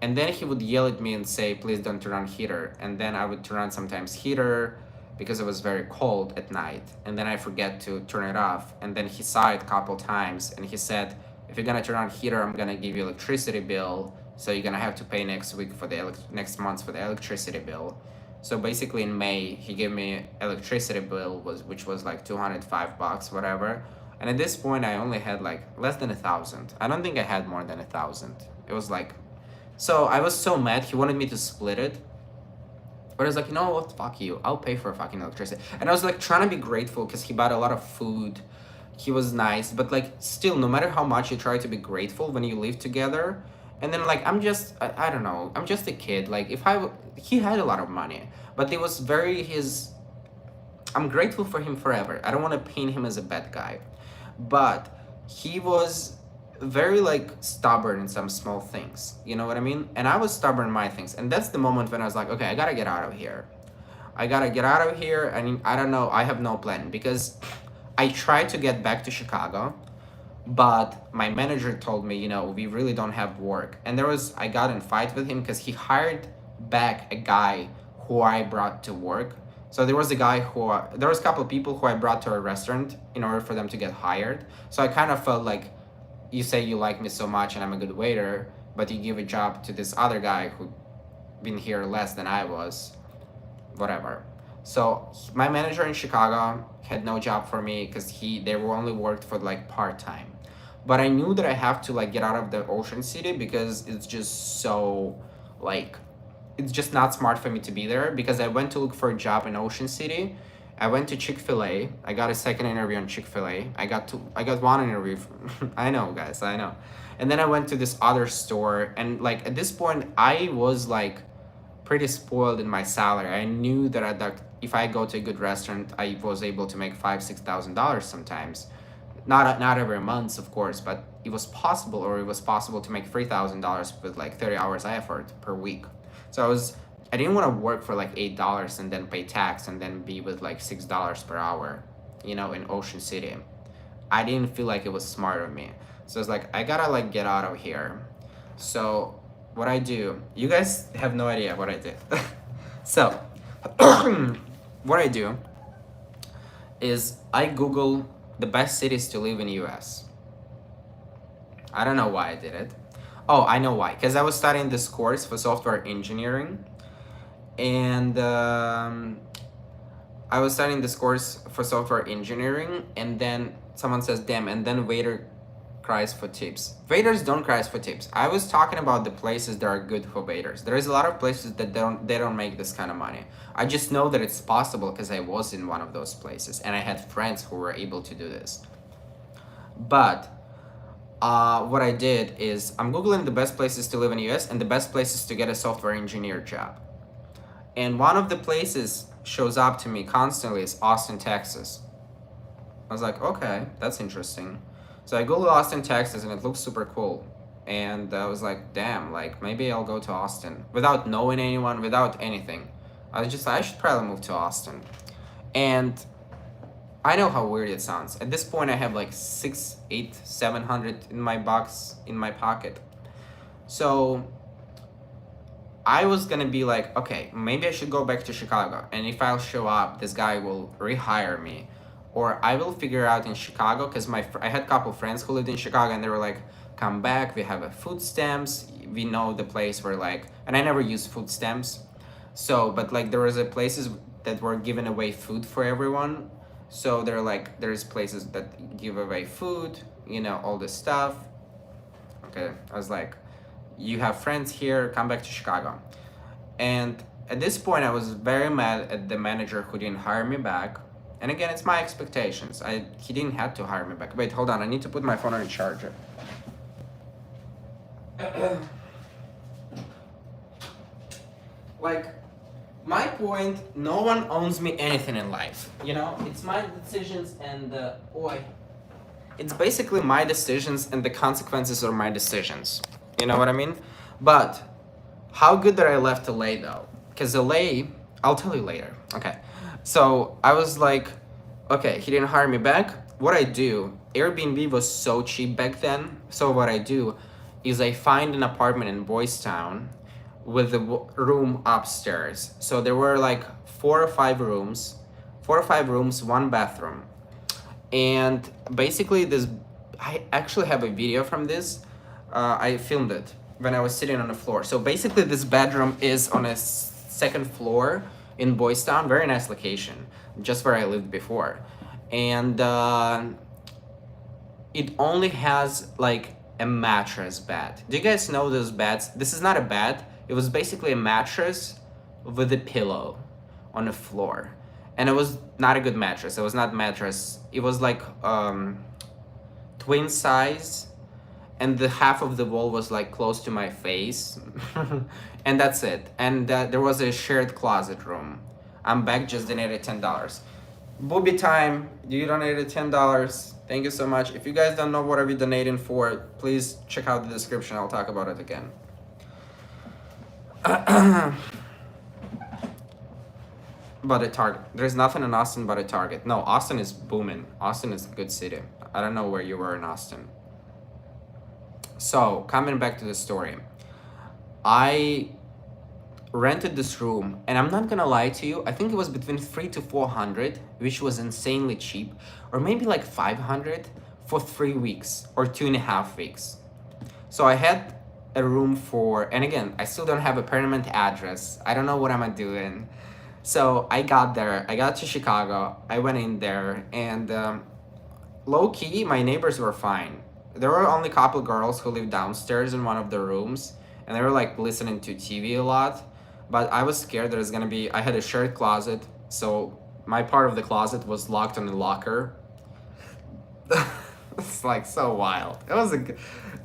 And then he would yell at me and say, please don't turn on heater. And then I would turn on sometimes heater because it was very cold at night. And then I forget to turn it off. And then he saw it a couple times and he said, if you're gonna turn on heater, I'm gonna give you electricity bill. So you're gonna have to pay next next month for the electricity bill. So basically in May, he gave me electricity bill, which was like $205, whatever. And at this point, I only had like less than 1,000. I don't think I had more than 1,000. It was like, so I was so mad. He wanted me to split it. But I was like, you know what, fuck you. I'll pay for fucking electricity. And I was like trying to be grateful because he bought a lot of food. He was nice. But like, still, no matter how much you try to be grateful when you live together. And then like, I don't know. I'm just a kid. Like, he had a lot of money. But it was I'm grateful for him forever. I don't want to paint him as a bad guy. But he was very like stubborn in some small things, you know what I mean? And I was stubborn in my things, and that's the moment when I was like, okay, I gotta get out of here. And I don't know, I have no plan, because I tried to get back to Chicago, but my manager told me, we really don't have work. And I got in a fight with him because he hired back a guy who I brought to work. So there was a couple of people who I brought to a restaurant in order for them to get hired. So I kind of felt like, you say you like me so much and I'm a good waiter, but you give a job to this other guy who been here less than I was, whatever. So my manager in Chicago had no job for me because they were only worked for like part-time. But I knew that I have to like get out of the Ocean City because it's just so like, it's just not smart for me to be there, because I went to look for a job in Ocean City. I went to Chick-fil-A. I got a second interview on Chick-fil-A. I got one interview. I know, guys, I know. And then I went to this other store, and like at this point, I was like pretty spoiled in my salary. I knew that if I go to a good restaurant, I was able to make $5,000-$6,000 sometimes. Not every month, of course, but it was possible to make $3,000 with like 30 hours effort per week. So I didn't want to work for like $8 and then pay tax and then be with like $6 per hour, in Ocean City. I didn't feel like it was smart of me. So it's like, I gotta like get out of here. So what I do, you guys have no idea what I did. So what I do is I Google the best cities to live in US. I don't know why I did it. Oh, I know why. Because I was studying this course for software engineering, and I was studying this course for software engineering, and then someone says, "Damn!" And then waiter cries for tips. Waiters don't cry for tips. I was talking about the places that are good for waiters. There is a lot of places that don't make this kind of money. I just know that it's possible because I was in one of those places, and I had friends who were able to do this. But what I did is I'm googling the best places to live in the US and the best places to get a software engineer job. And one of the places shows up to me constantly is Austin, Texas. I was like, okay, that's interesting. So I Googled Austin, Texas, and it looks super cool. And I was like, damn, like maybe I'll go to Austin without knowing anyone, without anything. I was just like, I should probably move to Austin. And I know how weird it sounds. At this point, I have like 6, 8, 700 in my box, in my pocket. So I was gonna be like, okay, maybe I should go back to Chicago. And if I'll show up, this guy will rehire me. Or I will figure out in Chicago, because I had a couple friends who lived in Chicago, and they were like, come back, we have a food stamps. We know the place where like, and I never used food stamps. So, but like there was a places that were giving away food for everyone. So they're like, there's places that give away food, you know, all this stuff. Okay, I was like, you have friends here, come back to Chicago. And at this point, I was very mad at the manager who didn't hire me back. And again, it's my expectations. He didn't have to hire me back. Wait, hold on, I need to put my phone on a charger. Like, my point, no one owns me anything in life. You know, it's my decisions and it's basically my decisions and the consequences are my decisions. You know what I mean? But how good that I left LA though? Because LA, I'll tell you later. Okay. So I was like, okay, he didn't hire me back. What I do, Airbnb was so cheap back then. So what I do is I find an apartment in Boys Town with a room upstairs. So there were like 4 or 5 rooms, 1 bathroom. And basically I actually have a video from this. I filmed it when I was sitting on the floor. So basically this bedroom is on a second floor in Boys Town, very nice location, just where I lived before. And it only has like a mattress bed. Do you guys know those beds? This is not a bed. It was basically a mattress with a pillow on the floor. And it was not a good mattress. It was not mattress. It was like twin size, and the half of the wall was like close to my face. And that's it. And there was a shared closet room. I'm back, just donated $10. Booby time, you donated $10. Thank you so much. If you guys don't know what are we donating for, please check out the description. I'll talk about it again. But a Target. There's nothing in Austin but a Target. No, Austin is booming. Austin is a good city. I don't know where you were in Austin. So, coming back to the story. I rented this room, and I'm not gonna lie to you, I think it was between 300 to 400, which was insanely cheap, or maybe like 500 for 3 weeks or 2.5 weeks. So I had a room for, and again, I still don't have a permanent address. I don't know what I'm doing. So I got there, I got to Chicago, I went in there, and low-key, my neighbors were fine. There were only a couple girls who lived downstairs in one of the rooms, and they were like listening to TV a lot. But I was scared there's gonna be, I had a shared closet, so my part of the closet was locked on the locker. It's like so wild. It was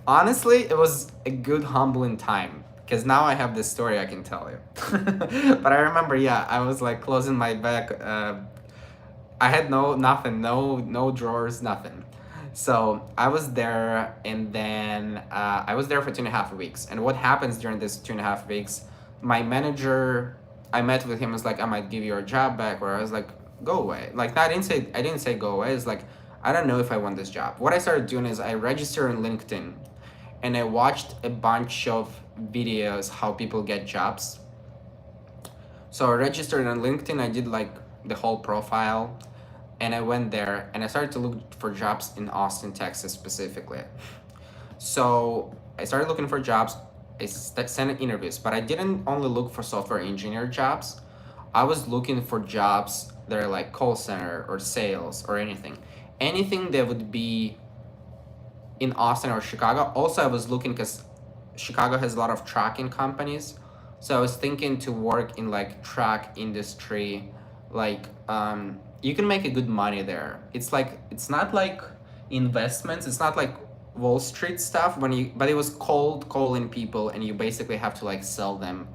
honestly, it was a good humbling time. Because now I have this story I can tell you. But I remember, yeah, I was like closing my back. I had nothing, no drawers, nothing. So I was there, and then I was there for 2.5 weeks. And what happens during this 2.5 weeks, my manager, I met with him, was like, I might give you a job back, or I was like, go away. Like, I didn't say go away. It's like, I don't know if I want this job. What I started doing is I registered on LinkedIn, and I watched a bunch of videos how people get jobs. So I registered on LinkedIn. I did like the whole profile, and I went there and I started to look for jobs in Austin, Texas specifically. So I started looking for jobs. I sent interviews, but I didn't only look for software engineer jobs. I was looking for jobs that are like call center or sales or anything. Anything that would be in Austin or Chicago. Also, I was looking because Chicago has a lot of trucking companies. So I was thinking to work in like truck industry, like you can make a good money there. It's like it's not like investments. It's not like Wall Street stuff but it was cold calling people and you basically have to like sell them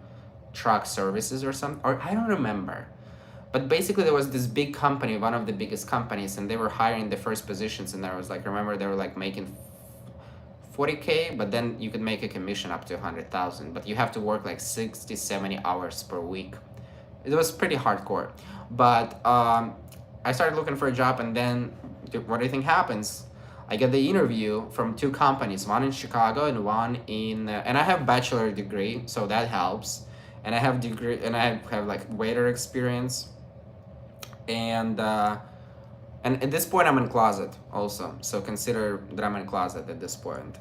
truck services or something, or I don't remember. But basically there was this big company, one of the biggest companies, and they were hiring the first positions, and there was like, remember, they were like making 40K, but then you could make a commission up to 100,000, but you have to work like 60, 70 hours per week. It was pretty hardcore. But I started looking for a job, and then what do you think happens? I get the interview from two companies, one in Chicago and one in, and I have bachelor degree, so that helps. And I have degree, and I have like waiter experience, and at this point I'm in closet also, so consider that I'm in closet at this point.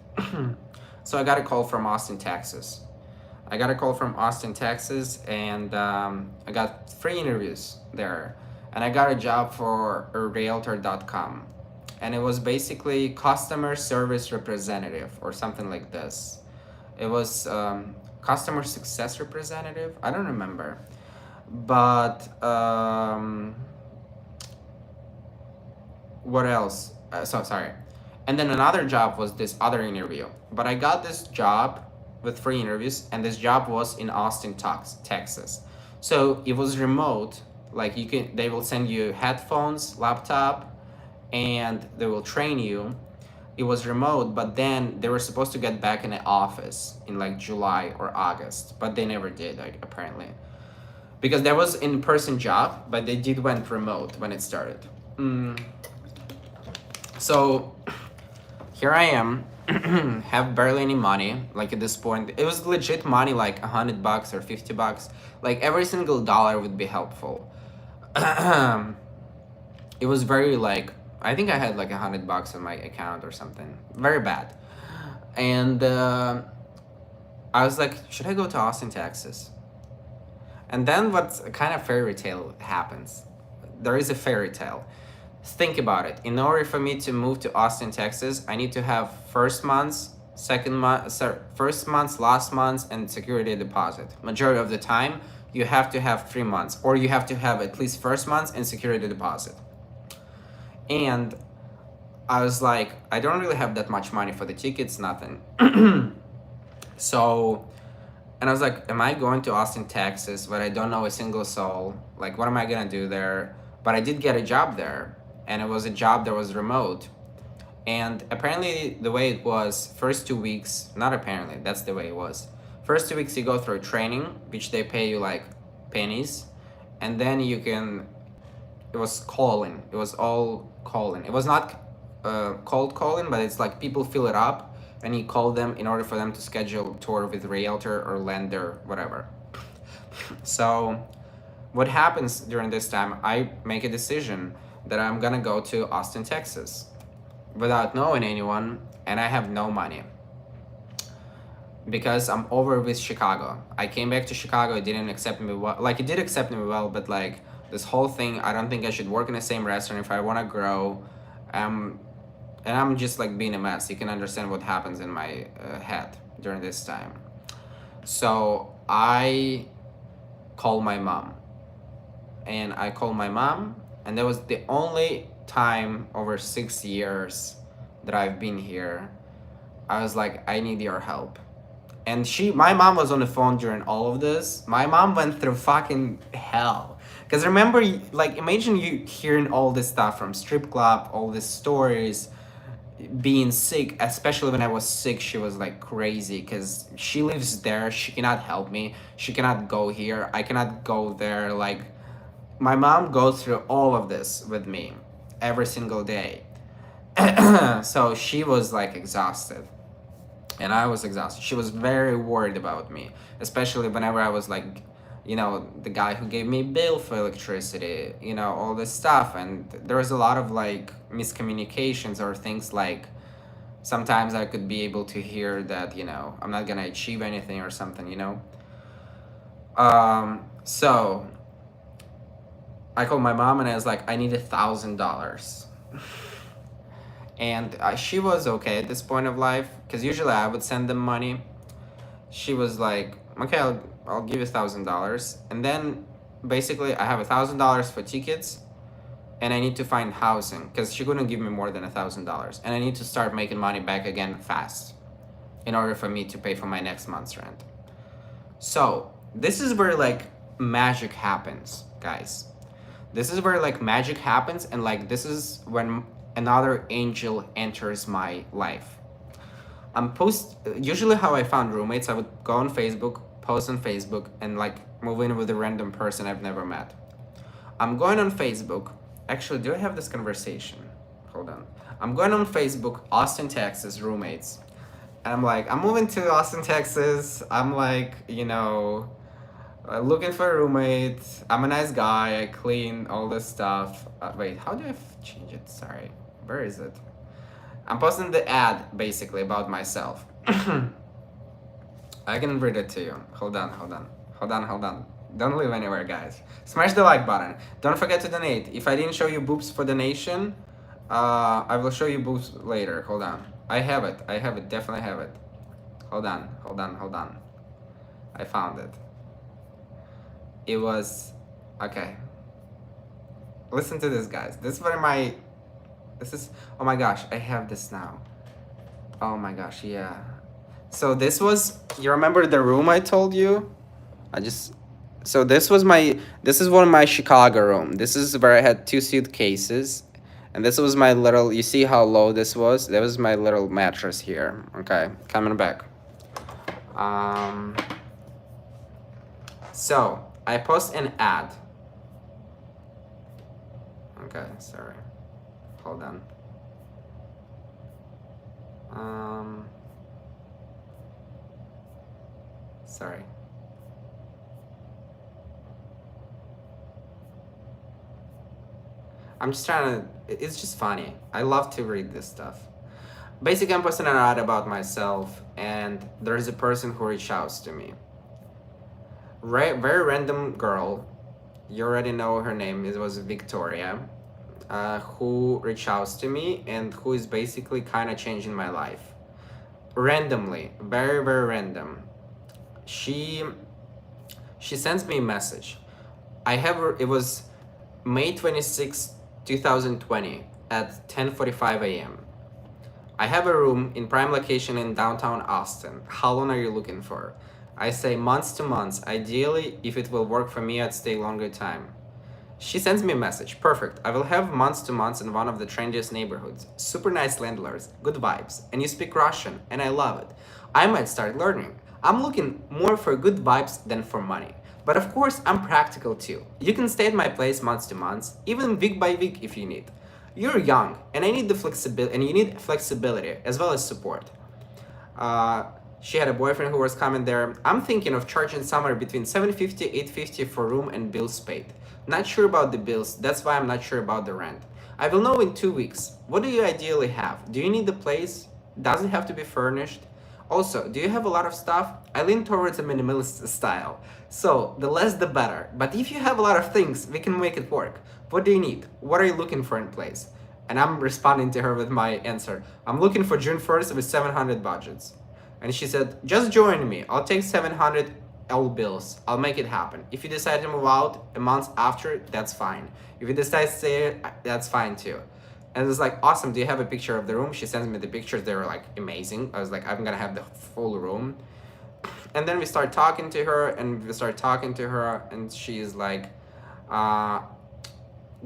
So I got a call from Austin, Texas. And I got 3 interviews there, and I got a job for a realtor.com, and it was basically customer service representative or something like this. It was customer success representative, I don't remember, but what else? Sorry. And then another job was this other interview. But I got this job with 3 interviews, and this job was in Austin, Texas. So it was remote. Like they will send you headphones, laptop, and they will train you. It was remote, but then they were supposed to get back in the office in like July or August, but they never did, like, apparently. Because there was in-person job, but they did went remote when it started. So here I am, have barely any money. Like at this point, it was legit money, like $100 or $50. Like every single dollar would be helpful. It was very like, I think I had like $100 on my account or something. Very bad. And I was like, should I go to Austin, Texas? And then what kind of fairy tale happens? There is a fairy tale. Think about it. In order for me to move to Austin, Texas, I need to have first month's, last month's, and security deposit. Majority of the time, you have to have 3 months, or you have to have at least first month's and security deposit. And I was like, I don't really have that much money for the tickets, nothing. So, and I was like, am I going to Austin, Texas, but I don't know a single soul? Like, what am I gonna do there? But I did get a job there, and it was a job that was remote. And apparently the way it was, first 2 weeks, not apparently, that's the way it was. First 2 weeks you go through training, which they pay you like pennies, and then you can, it was calling, it was all calling. It was not cold calling, but it's like people fill it up and you call them in order for them to schedule a tour with realtor or lender, whatever. So what happens during this time, I make a decision that I'm gonna go to Austin, Texas without knowing anyone, and I have no money because I'm over with Chicago. I came back to Chicago, it didn't accept me well. Like, it did accept me well, but like this whole thing, I don't think I should work in the same restaurant if I want to grow. And I'm just like being a mess. You can understand what happens in my head during this time. So I called my mom, and and that was the only time over 6 years that I've been here. I was like, I need your help. And my mom was on the phone during all of this. My mom went through fucking hell. Because remember, like, imagine you hearing all this stuff from strip club, all these stories, being sick. Especially when I was sick, she was like crazy because she lives there. She cannot help me. She cannot go here. I cannot go there. Like, my mom goes through all of this with me every single day. So she was like exhausted. And I was exhausted. She was very worried about me, especially whenever I was like, the guy who gave me bill for electricity, all this stuff. And there was a lot of like miscommunications or things like sometimes I could be able to hear that, I'm not gonna achieve anything or something. So I called my mom and I was like, I need $1,000. And she was okay at this point of life, because usually I would send them money. She was like, okay, I'll give you $1,000. And then basically I have $1,000 for tickets and I need to find housing, because she couldn't give me more than $1,000. And I need to start making money back again fast in order for me to pay for my next month's rent. So this is where like magic happens, guys. This is where like magic happens, and like this is when another angel enters my life. Usually how I found roommates, I would go on Facebook, post on Facebook, and like move in with a random person I've never met. I'm going on Facebook. Actually, do I have this conversation? Hold on. I'm going on Facebook, Austin, Texas, roommates. And I'm like, I'm moving to Austin, Texas. I'm like, looking for a roommate. I'm a nice guy. I clean all this stuff. Wait, how do I change it? Sorry. Where is it? I'm posting the ad basically about myself. I can read it to you. Hold on. Don't leave anywhere, guys. Smash the like button. Don't forget to donate. If I didn't show you boobs for donation, I will show you boobs later. Hold on. I have it. Definitely have it. Hold on. I found it. It was... Okay. Listen to this, guys. Oh my gosh, I have this now. Oh my gosh, yeah. So this was... You remember the room I told you? So this is one of my Chicago room. This is where I had 2 suitcases. And this was my little... You see how low this was? That was my little mattress here. Okay, coming back. So, I post an ad. Okay, sorry. Hold on. Sorry. I'm just trying to... It's just funny. I love to read this stuff. Basically, I'm posting an ad about myself, and there's a person who reached out to me. Very random girl. You already know her name. It was Victoria, who reached out to me and who is basically kind of changing my life. Randomly. Very, very random. She sends me a message. It was May 26th, 2020 at 10:45 a.m. I have a room in prime location in downtown Austin. How long are you looking for? I say months to months. Ideally, if it will work for me, I'd stay longer time. She sends me a message. Perfect. I will have months to months in one of the trendiest neighborhoods. Super nice landlords, good vibes, and you speak Russian, and I love it. I might start learning. I'm looking more for good vibes than for money. But of course, I'm practical too. You can stay at my place months to months, even week by week if you need. You're young, and I need the flexibility, and you need flexibility as well as support. She had a boyfriend who was coming there. I'm thinking of charging somewhere between $750, $850 for room and bills paid. Not sure about the bills, that's why I'm not sure about the rent. I will know in 2 weeks. What do you ideally have? Do you need the place? Does it have to be furnished? Also, do you have a lot of stuff? I lean towards a minimalist style. So, the less the better. But if you have a lot of things, we can make it work. What do you need? What are you looking for in place? And I'm responding to her with my answer. I'm looking for June 1st with 700 budgets. And she said, just join me. I'll take 700 L bills. I'll make it happen. If you decide to move out a month after, that's fine. If you decide to stay, that's fine too. And it was like, awesome, do you have a picture of the room? She sends me the pictures, they were like amazing. I was like, I'm gonna have the full room. And then we start talking to her, and she's like,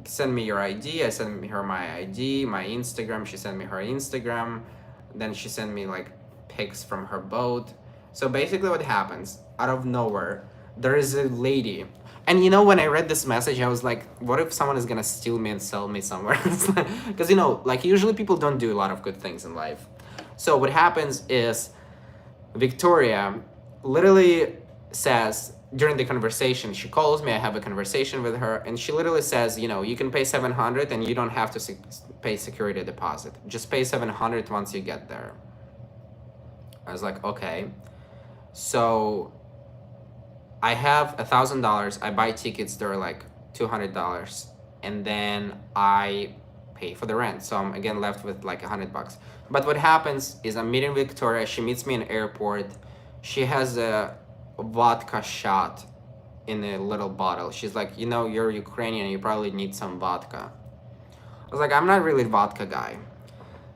send me your ID. I sent her my ID, my Instagram. She sent me her Instagram. Then she sent me like pics from her boat. So basically what happens, out of nowhere, there is a lady. And when I read this message, I was like, what if someone is gonna steal me and sell me somewhere? Because like usually people don't do a lot of good things in life. So what happens is Victoria literally says, during the conversation, she calls me, I have a conversation with her, and she literally says, you know, you can pay 700 and you don't have to pay security deposit. Just pay 700 once you get there. I was like, okay. So I have $1,000. I buy tickets, they're like $200, and then I pay for the rent. So I'm again left with like $100. But what happens is I'm meeting Victoria. She meets me in the airport. She has a vodka shot in a little bottle. She's like, you know, you're Ukrainian, you probably need some vodka. I was like, I'm not really a vodka guy.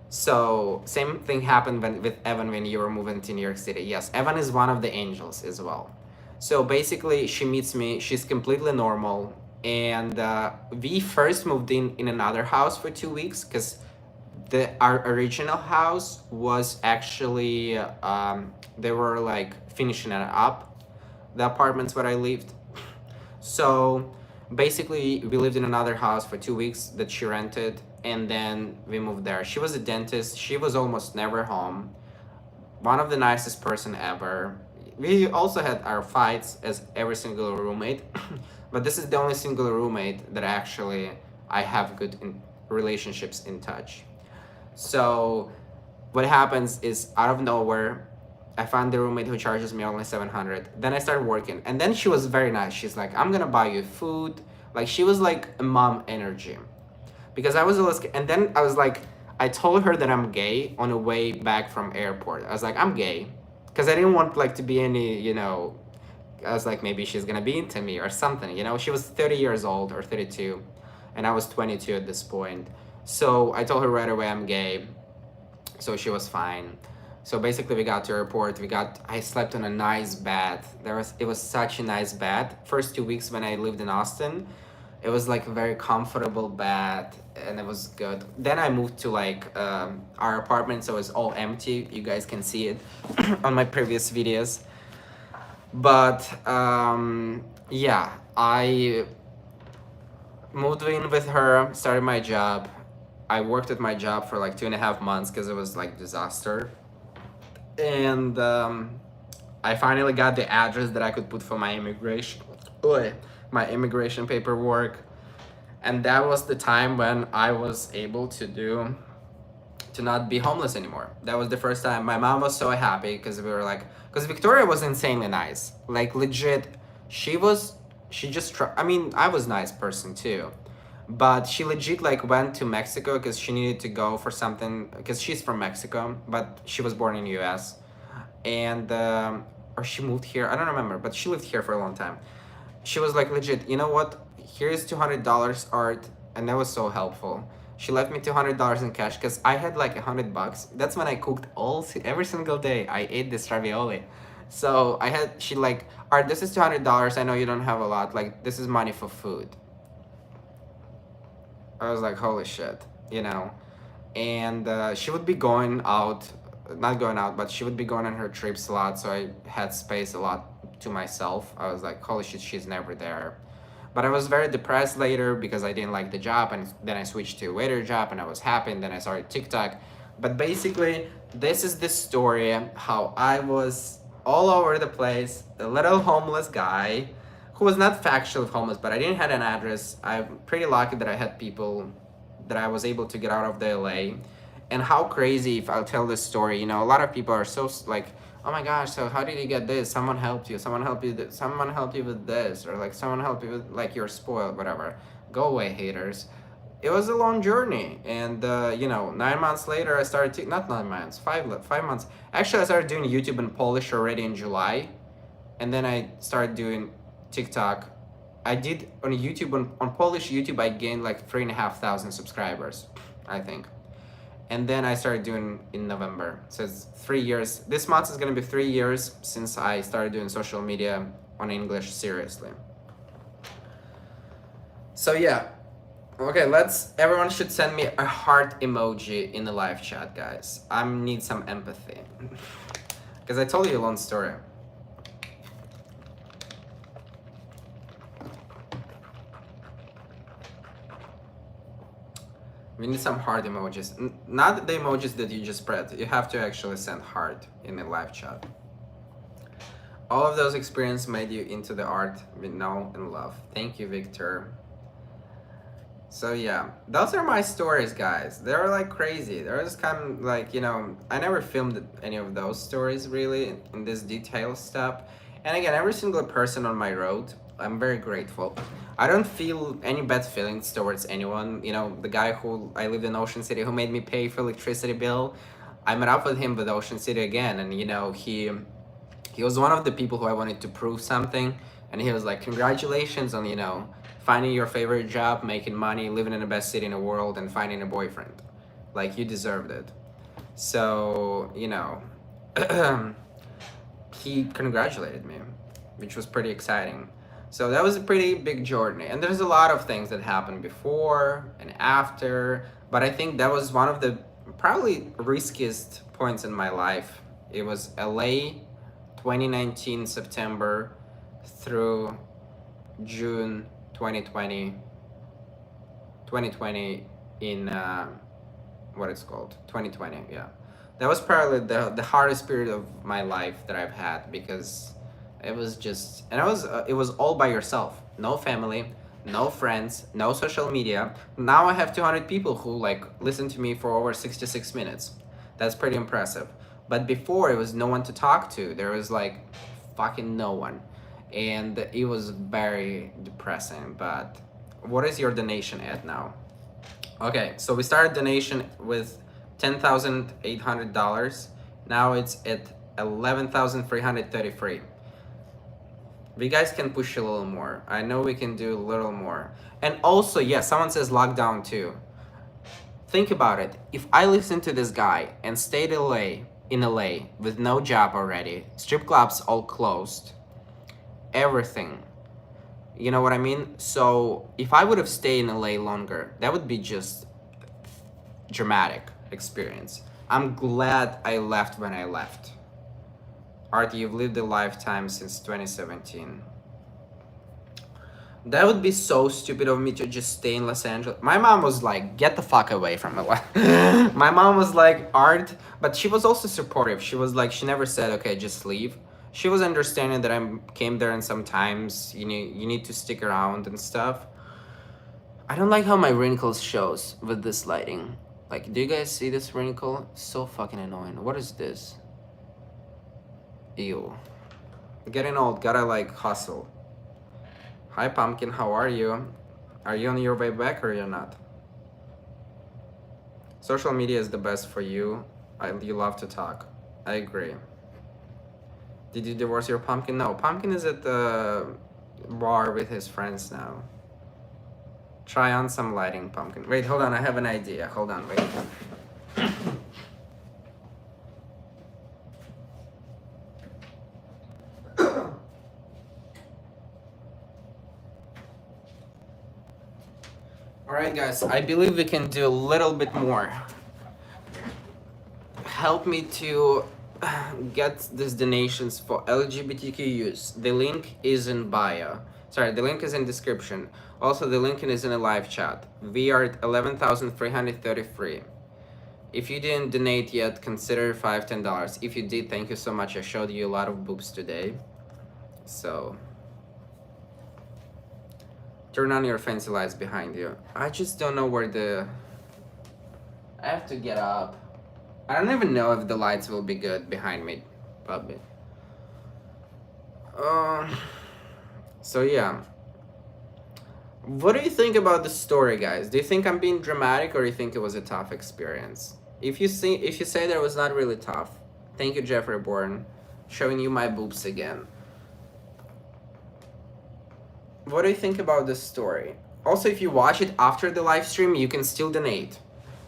So same thing happened with Evan when you were moving to New York City. Yes, Evan is one of the angels as well. So basically, she meets me. She's completely normal, and we first moved in another house for 2 weeks because our original house was actually they were like finishing it up, the apartments where I lived. So basically, we lived in another house for 2 weeks that she rented, and then we moved there. She was a dentist. She was almost never home. One of the nicest person ever. We also had our fights as every single roommate, but this is the only single roommate that actually I have good relationships in touch. So what happens is, out of nowhere, I found the roommate who charges me only 700. Then I started working, and then she was very nice. She's like, I'm gonna buy you food. Like, she was like a mom energy, because I was a little scared. And then I was like, I told her that I'm gay on the way back from airport. I was like, I'm gay, because I didn't want like to be any, you know, I was like, maybe she's gonna be into me or something, you know. She was 30 years old or 32, and I was 22 at this point. So I told her right away I'm gay, so she was fine. So basically, we got to airport. I slept on a nice bed. It was such a nice bed. First 2 weeks when I lived in Austin, it was like a very comfortable bed, and it was good. Then I moved to like our apartment, so it's all empty. You guys can see it on my previous videos. But yeah, I moved in with her, started my job. I worked at my job for like 2.5 months because it was like disaster. And I finally got the address that I could put for my immigration paperwork. And that was the time when I was able to not be homeless anymore. That was the first time. My mom was so happy because we were like, because Victoria was insanely nice. Like, legit, she just, I mean, I was a nice person too. But she legit like went to Mexico because she needed to go for something, because she's from Mexico, but she was born in the US. And, or she moved here, I don't remember, but she lived here for a long time. She was like, legit, you know what? Here's $200, Art. And that was so helpful. She left me $200 in cash because I had like $100. That's when I cooked every single day. I ate this ravioli. So she like, Art, this is $200. I know you don't have a lot. Like, this is money for food. I was like, holy shit, you know. And she would be going out, not going out, but she would be going on her trips a lot, so I had space a lot to myself. I was like, holy shit, she's never there. But I was very depressed later because I didn't like the job, and then I switched to a waiter job, and I was happy, and then I started TikTok. But basically, this is the story, how I was all over the place, a little homeless guy, who was not factually homeless, but I didn't have an address. I'm pretty lucky that I had people that I was able to get out of the LA. And how crazy, if I'll tell this story, you know, a lot of people are so like, oh my gosh, so how did you get this? Someone helped you, someone helped you with this, or like someone helped you with, like, you're spoiled, whatever. Go away, haters. It was a long journey, and you know, 9 months later I started, not 9 months, 5 months. Actually, I started doing YouTube in Polish already in July, and then I started doing TikTok. I did on YouTube, on Polish YouTube, I gained like 3,500 subscribers, I think. And then I started doing in November. So it's 3 years. This month is gonna be 3 years since I started doing social media on English seriously. So yeah, okay, everyone should send me a heart emoji in the live chat, guys. I need some empathy. Because I told you a long story. We need some heart emojis. Not the emojis that you just spread. You have to actually send heart in the live chat. All of those experiences made you into the art we know and love. Thank you, Victor. So yeah, those are my stories, guys. They're like crazy. They're just kind of like, I never filmed any of those stories really in this detail stuff. And again, every single person on my road, I'm very grateful. I don't feel any bad feelings towards anyone. The guy who I lived in Ocean City who made me pay for electricity bill, I met up with him with Ocean City again, and he was one of the people who I wanted to prove something, and he was like, "Congratulations on finding your favorite job, making money, living in the best city in the world, and finding a boyfriend. Like you deserved it." So he congratulated me, which was pretty exciting. So that was a pretty big journey, and there's a lot of things that happened before and after, but I think that was one of the probably riskiest points in my life. It was LA, 2019 September through June 2020 in what it's called 2020. Yeah, that was probably the hardest period of my life that I've had, because it was just, and it was all by yourself, no family, no friends, no social media. Now I have 200 people who like listen to me for over 66 minutes. That's pretty impressive. But before, it was no one to talk to. There was like fucking no one, and it was very depressing. But what is your donation at now? Okay, so we started donation with $10,800. Now it's at 11,333. We guys can push a little more. I know we can do a little more. And also, yeah, someone says lockdown too. Think about it. If I listened to this guy and stayed in LA with no job already, strip clubs all closed, everything. You know what I mean? So if I would have stayed in LA longer, that would be just dramatic experience. I'm glad I left when I left. Art, you've lived a lifetime since 2017. That would be so stupid of me to just stay in Los Angeles. My mom was like, get the fuck away from LA. My mom was like, Art, but she was also supportive. She was like, she never said, okay, just leave. She was understanding that I came there and sometimes you need to stick around and stuff. I don't like how my wrinkles shows with this lighting. Like, do you guys see this wrinkle? So fucking annoying. What is this? Ew. Getting old, gotta like hustle. Hi Pumpkin, how are you? Are you on your way back or you're not? Social media is the best for you. You love to talk. I agree. Did you divorce your Pumpkin? No, Pumpkin is at the bar with his friends now. Try on some lighting, Pumpkin. Wait, hold on, I have an idea. Hold on, wait. Alright guys, I believe we can do a little bit more. Help me to get these donations for LGBTQ use. The link is in bio. Sorry, the link is in description. Also, the link is in a live chat. We are at 11,333. If you didn't donate yet, consider $5-10. If you did, thank you so much. I showed you a lot of boobs today. So turn on your fancy lights behind you. I just don't know where I have to get up. I don't even know if the lights will be good behind me, probably. So yeah. What do you think about the story, guys? Do you think I'm being dramatic, or do you think it was a tough experience? If you say that it was not really tough, thank you, Jeffrey Bourne, showing you my boobs again. What do you think about this story? Also, if you watch it after the live stream, you can still donate.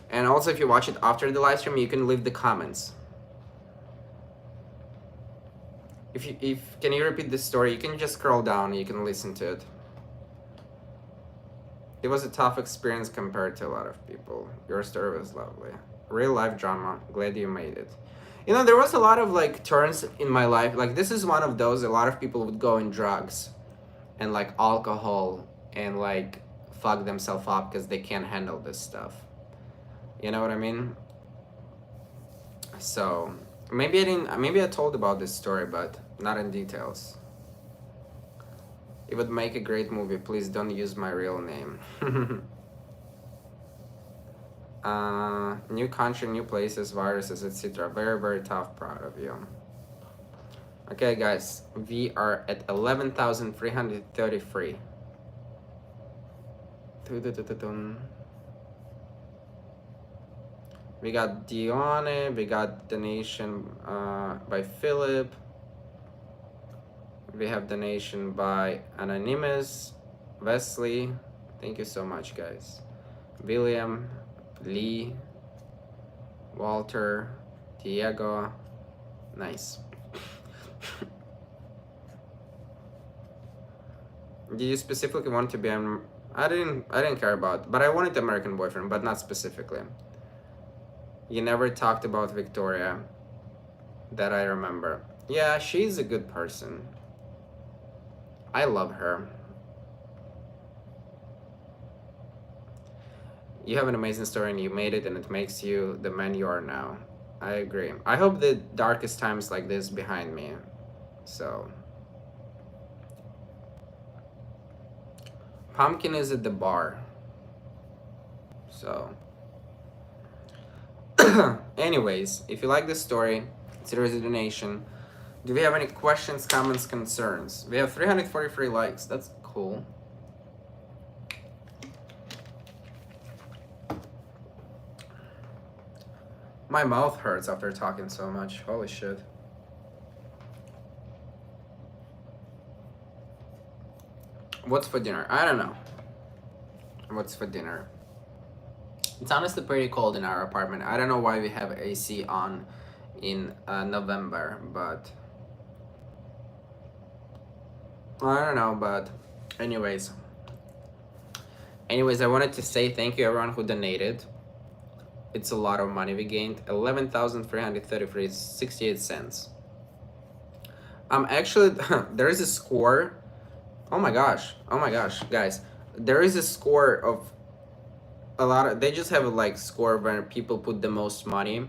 And also, if you watch it after the live stream, you can leave the comments. Can you repeat this story? You can just scroll down, you can listen to it. It was a tough experience compared to a lot of people. Your story was lovely. Real life drama. Glad you made it. There was a lot of like turns in my life. Like, this is one of those, a lot of people would go in drugs and like alcohol and like fuck themselves up because they can't handle this stuff. You know what I mean? So Maybe I didn't. Maybe I told about this story, but not in details. It would make a great movie. Please don't use my real name. New country, new places, viruses, etc. Very, very tough. Proud of you. Okay, guys, we are at 11,333. We got Dione, we got donation by Philip. We have donation by Anonymous, Wesley. Thank you so much, guys. William, Lee, Walter, Diego. Nice. Did you specifically want to be I didn't care about, but I wanted American boyfriend, but not specifically. You never talked about Victoria that I remember. Yeah, she's a good person. I love her. You have an amazing story and you made it, and it makes you the man you are now. I agree. I hope the darkest times like this behind me. So Pumpkin is at the bar. So anyways, if you like this story, consider it a donation. Do we have any questions, comments, concerns? We have 343 likes. That's cool. My mouth hurts after talking so much. Holy shit. What's for dinner? I don't know. What's for dinner? It's honestly pretty cold in our apartment. I don't know why we have AC on in November, but I don't know, but anyways, I wanted to say thank you everyone who donated. It's a lot of money we gained. 11,333 68 cents. Actually there is a score. Oh my gosh, guys. There is a score of a lot of, they just have a like score where people put the most money.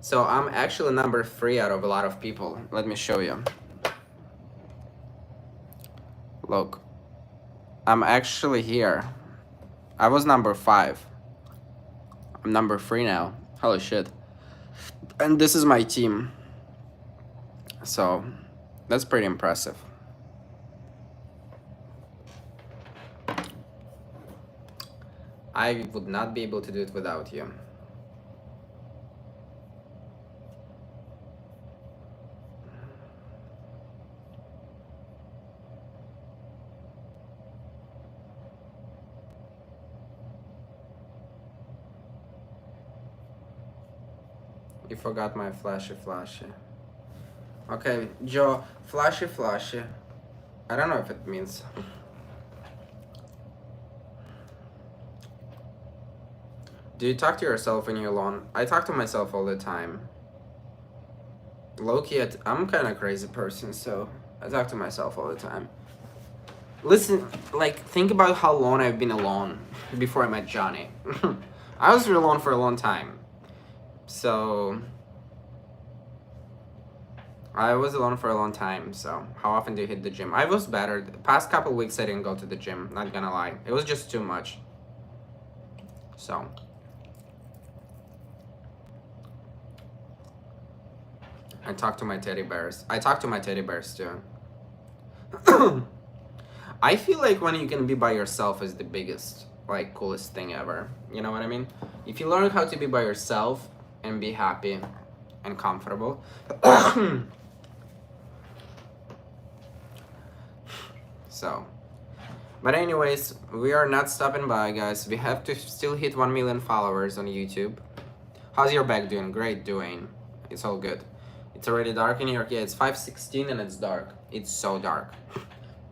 So I'm actually number 3 out of a lot of people. Let me show you. Look, I'm actually here. I was number 5. I'm number 3 now. Holy shit. And this is my team. So that's pretty impressive. I would not be able to do it without you. You forgot my flashy. Okay, Joe, flashy. I don't know if it means. Do you talk to yourself when you're alone? I talk to myself all the time. Low-key, I'm kind of crazy person, so I talk to myself all the time. Listen, like, think about how long I've been alone before I met Johnny. I was alone for a long time. So I was alone for a long time, so how often do you hit the gym? I was better. The past couple weeks I didn't go to the gym, not gonna lie. It was just too much. So I talk to my teddy bears. I talk to my teddy bears too. I feel like when you can be by yourself is the biggest, like, coolest thing ever. You know what I mean? If you learn how to be by yourself and be happy and comfortable. So, but anyways, we are not stopping by, guys. We have to still hit 1 million followers on YouTube. How's your back doing? Great, doing. It's all good. It's already dark in New York. Yeah, it's 5:16 and it's dark. It's so dark.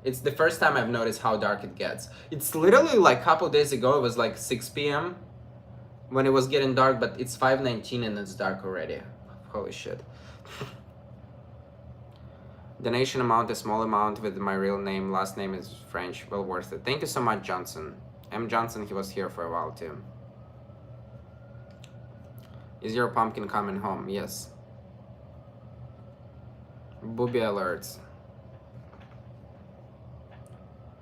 It's the first time I've noticed how dark it gets. It's literally like a couple days ago, it was like 6 p.m. when it was getting dark, but it's 5:19 and it's dark already. Holy shit. Donation amount, a small amount with my real name. Last name is French. Well worth it. Thank you so much, Johnson. M. Johnson, he was here for a while too. Is your pumpkin coming home? Yes. Booby alerts.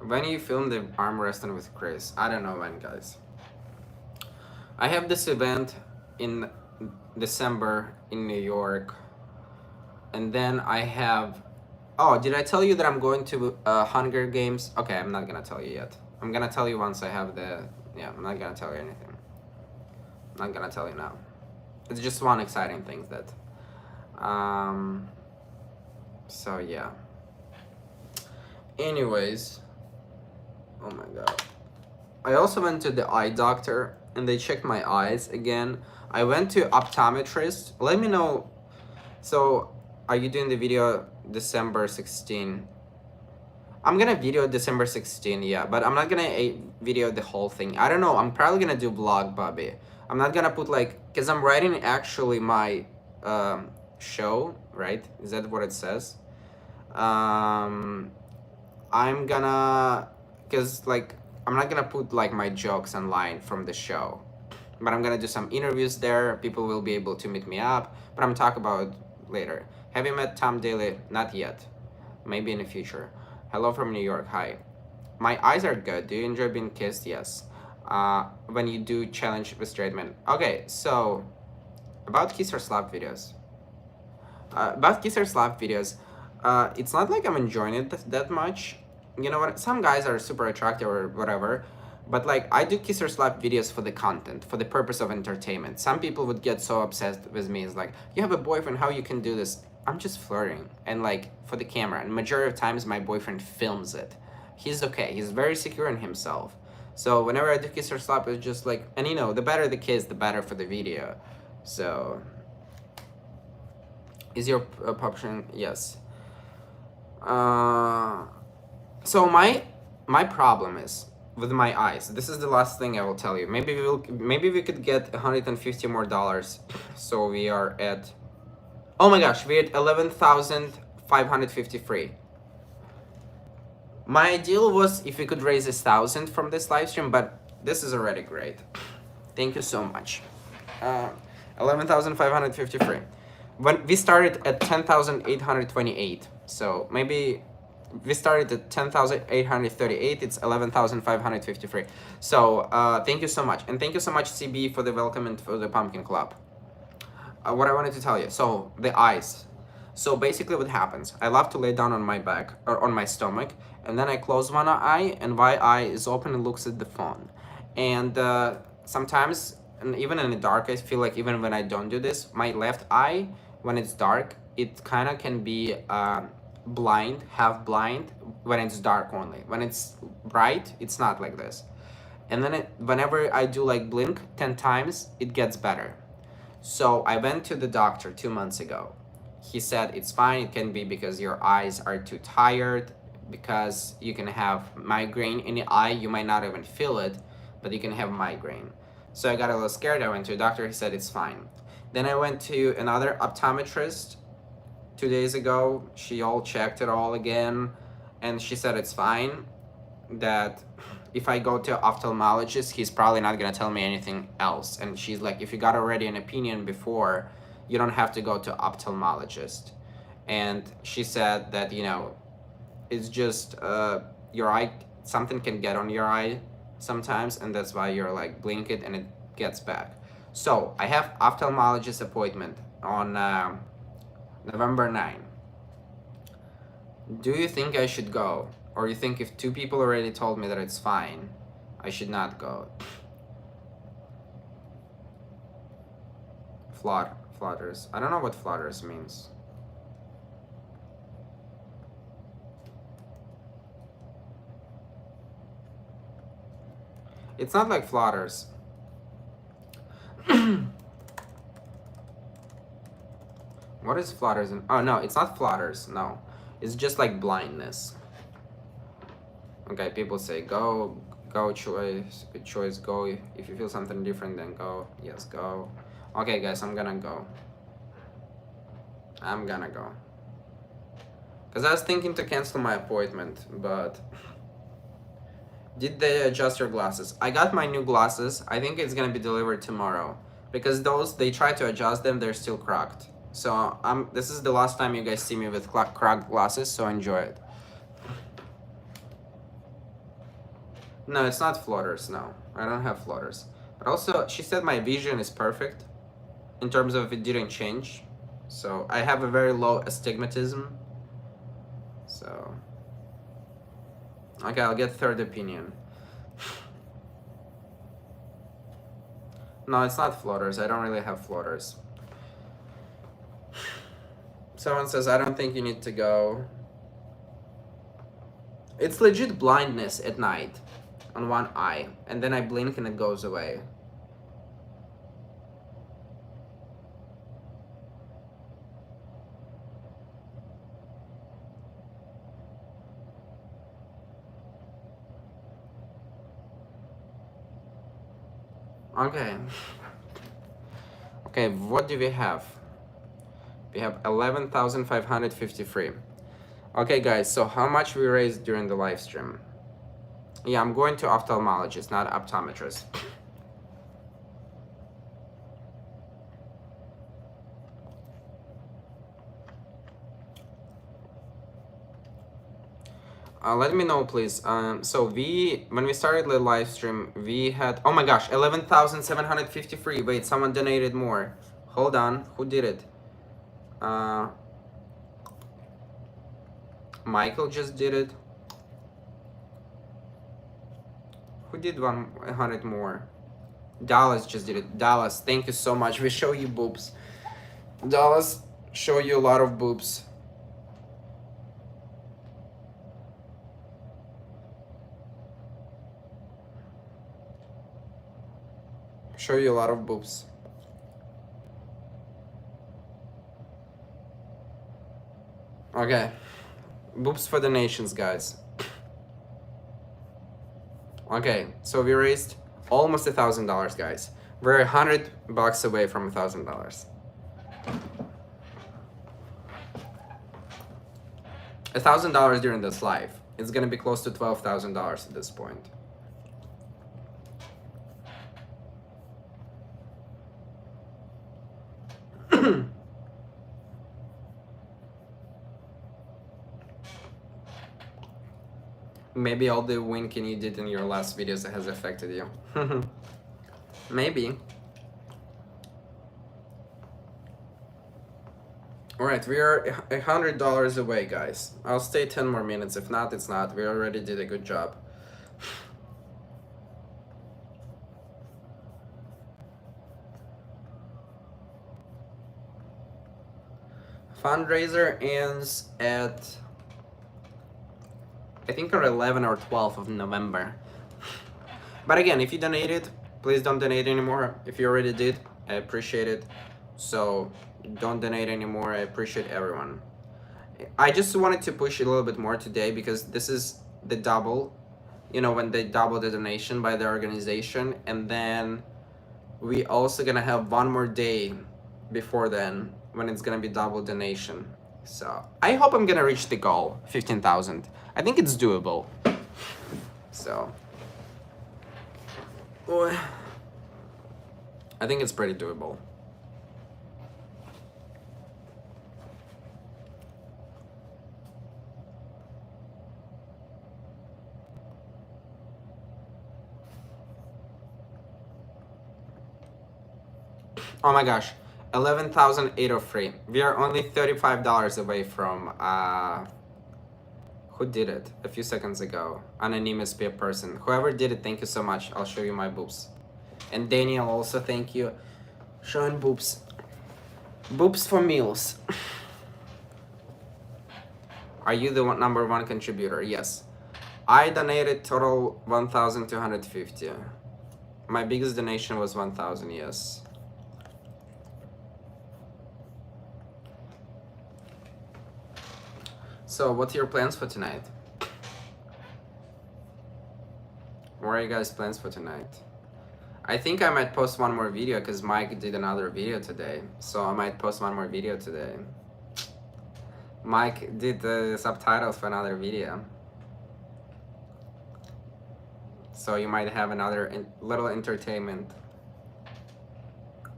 When you film the arm wrestling with Chris? I don't know when, guys. I have this event in December in New York. And then I have... Oh, did I tell you that I'm going to Hunger Games? Okay, I'm not gonna tell you yet. I'm gonna tell you once I have the... Yeah, I'm not gonna tell you anything. I'm not gonna tell you now. It's just one exciting thing that... So, yeah. Anyways... Oh my god. I also went to the eye doctor and they checked my eyes again. I went to optometrist. Let me know. So, are you doing the video December 16? I'm gonna video December 16, yeah, but I'm not gonna video the whole thing. I don't know, I'm probably gonna do vlog, Bobby. I'm not gonna put like, cause I'm writing actually my show, right? Is that what it says? I'm gonna, cause like, I'm not gonna put like my jokes online from the show, but I'm gonna do some interviews there. People will be able to meet me up, but I'm talk about later. Have you met Tom Daly? Not yet. Maybe in the future. Hello from New York. Hi. My eyes are good. Do you enjoy being kissed? Yes. When you do challenge with straight men. Okay, so about kiss or slap videos. About kiss or slap videos, it's not like I'm enjoying it that much. You know what? Some guys are super attractive or whatever, but like I do kiss or slap videos for the content, for the purpose of entertainment. Some people would get so obsessed with me. It's like, you have a boyfriend, how you can do this? I'm just flirting and like for the camera. And majority of times my boyfriend films it. He's okay. He's very secure in himself. So whenever I do kiss or slap, it's just like, and you know, the better the kiss, the better for the video. So, is your option? Yes. So my problem is with my eyes. This is the last thing I will tell you. Maybe we could get $150 more. So we are at, oh my gosh, we're at 11,553. My ideal was if we could raise 1,000 from this live stream, but this is already great. Thank you so much. 11,553. When we started at 10,828, so maybe we started at 10,838. It's 11,553. So thank you so much, and thank you so much, CB, for the welcome and for the pumpkin club. What I wanted to tell you. So the eyes. So basically, what happens? I love to lay down on my back or on my stomach, and then I close one eye, and my eye is open and looks at the phone. And sometimes, and even in the dark, I feel like even when I don't do this, my left eye, when it's dark, it kind of can be blind, half blind, when it's dark only. When it's bright, it's not like this. And then whenever I do like blink 10 times, it gets better. So I went to the doctor 2 months ago. He said it's fine. It can be because your eyes are too tired, because you can have migraine in the eye. You might not even feel it, but you can have migraine. So I got a little scared. I went to a doctor. He said it's fine. Then I went to another optometrist 2 days ago. She all checked it all again, and she said it's fine. That if I go to ophthalmologist, he's probably not gonna tell me anything else. And she's like, if you got already an opinion before, you don't have to go to ophthalmologist. And she said that, you know, it's just your eye, something can get on your eye sometimes, and that's why you're like blink it and it gets back. So I have ophthalmologist appointment on November 9. Do you think I should go? Or you think if 2 people already told me that it's fine, I should not go? Flutters. I don't know what flutters means. It's not like flutters. What is flutters? Oh no, it's not flutters. No, it's just like blindness. Okay, people say go choice, good choice, go. If you feel something different, then go. Yes, go. Okay, guys, I'm gonna go. Because I was thinking to cancel my appointment, but did they adjust your glasses? I got my new glasses. I think it's gonna be delivered tomorrow. Because those, they try to adjust them, they're still cracked. So this is the last time you guys see me with cracked glasses, so enjoy it. No, it's not floaters, no. I don't have floaters. But also, she said my vision is perfect in terms of it didn't change. So I have a very low astigmatism. So, okay, I'll get third opinion. No, it's not floaters. I don't really have floaters. Someone says, I don't think you need to go. It's legit blindness at night on one eye. And then I blink and it goes away. Okay. Okay, what do we have? We have 11,553. Okay, guys, so how much we raised during the live stream? Yeah, I'm going to ophthalmologist, not optometrist. Let me know, please. So when we started the live stream, we had, oh my gosh, 11,753. Wait, someone donated more. Hold on, who did it? Michael just did it. Who did 100 more? Dallas just did it. Dallas, thank you so much. We show you boobs. Dallas, show you a lot of boobs. Show you a lot of boobs. Okay. Boobs for the nations, guys. Okay, so we raised almost $1,000, guys. We're $100 away from $1,000. $1,000 during this live. It's gonna be close to $12,000 at this point. Maybe all the winking you did in your last videos has affected you. Maybe. Alright, we are $100 away, guys. I'll stay 10 more minutes. If not, it's not. We already did a good job. Fundraiser ends at, I think, on 11 or 12 of November. But again, if you donated, please don't donate anymore. If you already did, I appreciate it. So don't donate anymore. I appreciate everyone. I just wanted to push it a little bit more today because this is the double, you know, when they double the donation by the organization. And then we also gonna have one more day before then when it's gonna be double donation. So I hope I'm gonna reach the goal, 15,000. I think it's doable. So I think it's pretty doable. Oh my gosh, 11,803. We are only $35 away from who did it a few seconds ago? Anonymous person. Whoever did it, thank you so much. I'll show you my boobs. And Daniel also, thank you. Showing boobs. Boobs for meals. Are you the number one contributor? Yes. I donated total 1,250. My biggest donation was 1,000, yes. So, what are your plans for tonight? What are you guys' plans for tonight? I think I might post one more video because Mike did another video today. So I might post one more video today. Mike did the subtitles for another video. So you might have another little entertainment.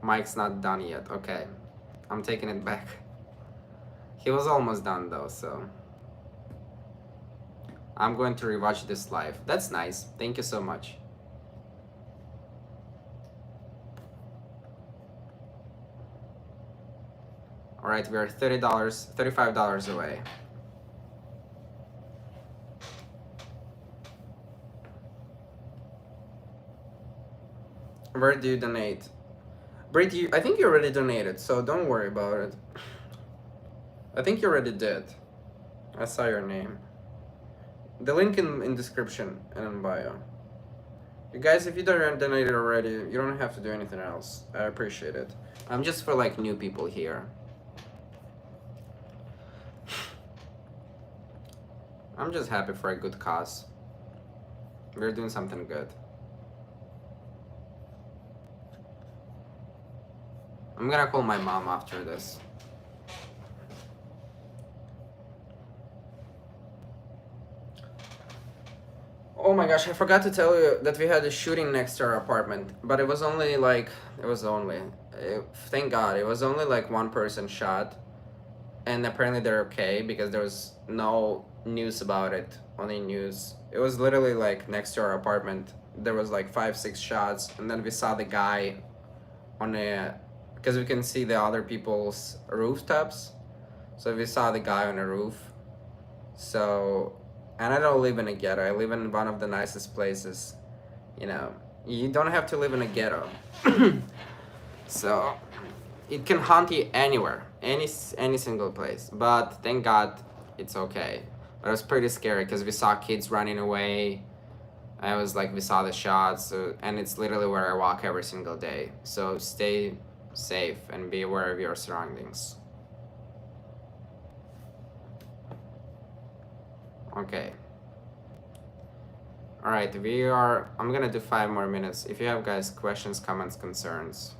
Mike's not done yet. Okay. I'm taking it back. He was almost done though, so I'm going to rewatch this live. That's nice. Thank you so much. Alright, we are $35 away. Where do you donate? Brit, I think you already donated, so don't worry about it. I think you already did. I saw your name. The link in description and in bio. You guys, if you don't donated already, you don't have to do anything else. I appreciate it. I'm just for like new people here. I'm just happy for a good cause. We're doing something good. I'm gonna call my mom after this. Oh my gosh, I forgot to tell you that we had a shooting next to our apartment, but it was only like, thank God, it was only like one person shot, and apparently they're okay because there was no news about it, only news. It was literally like next to our apartment, there was like 5-6 shots, and then we saw the guy on a, because we can see the other people's rooftops, so we saw the guy on a roof, so... And I don't live in a ghetto. I live in one of the nicest places. You know, you don't have to live in a ghetto. So, it can haunt you anywhere, any single place. But thank God, it's okay. But it was pretty scary because we saw kids running away. I was like, we saw the shots, and it's literally where I walk every single day. So stay safe and be aware of your surroundings. Okay. Alright, I'm gonna do 5 more minutes. If you have guys questions, comments, concerns.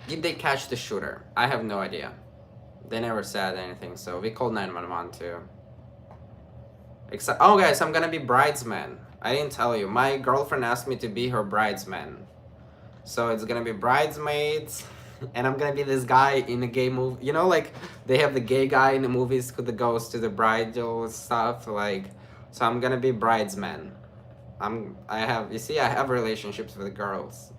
Did they catch the shooter? I have no idea. They never said anything, so we called 911 too. Oh guys, I'm gonna be bridesman. I didn't tell you. My girlfriend asked me to be her bridesman. So it's gonna be bridesmaids. And I'm gonna be this guy in a gay movie. You know, like, they have the gay guy in the movies who goes to the bridal stuff, like, so I'm gonna be bridesman. I have relationships with girls.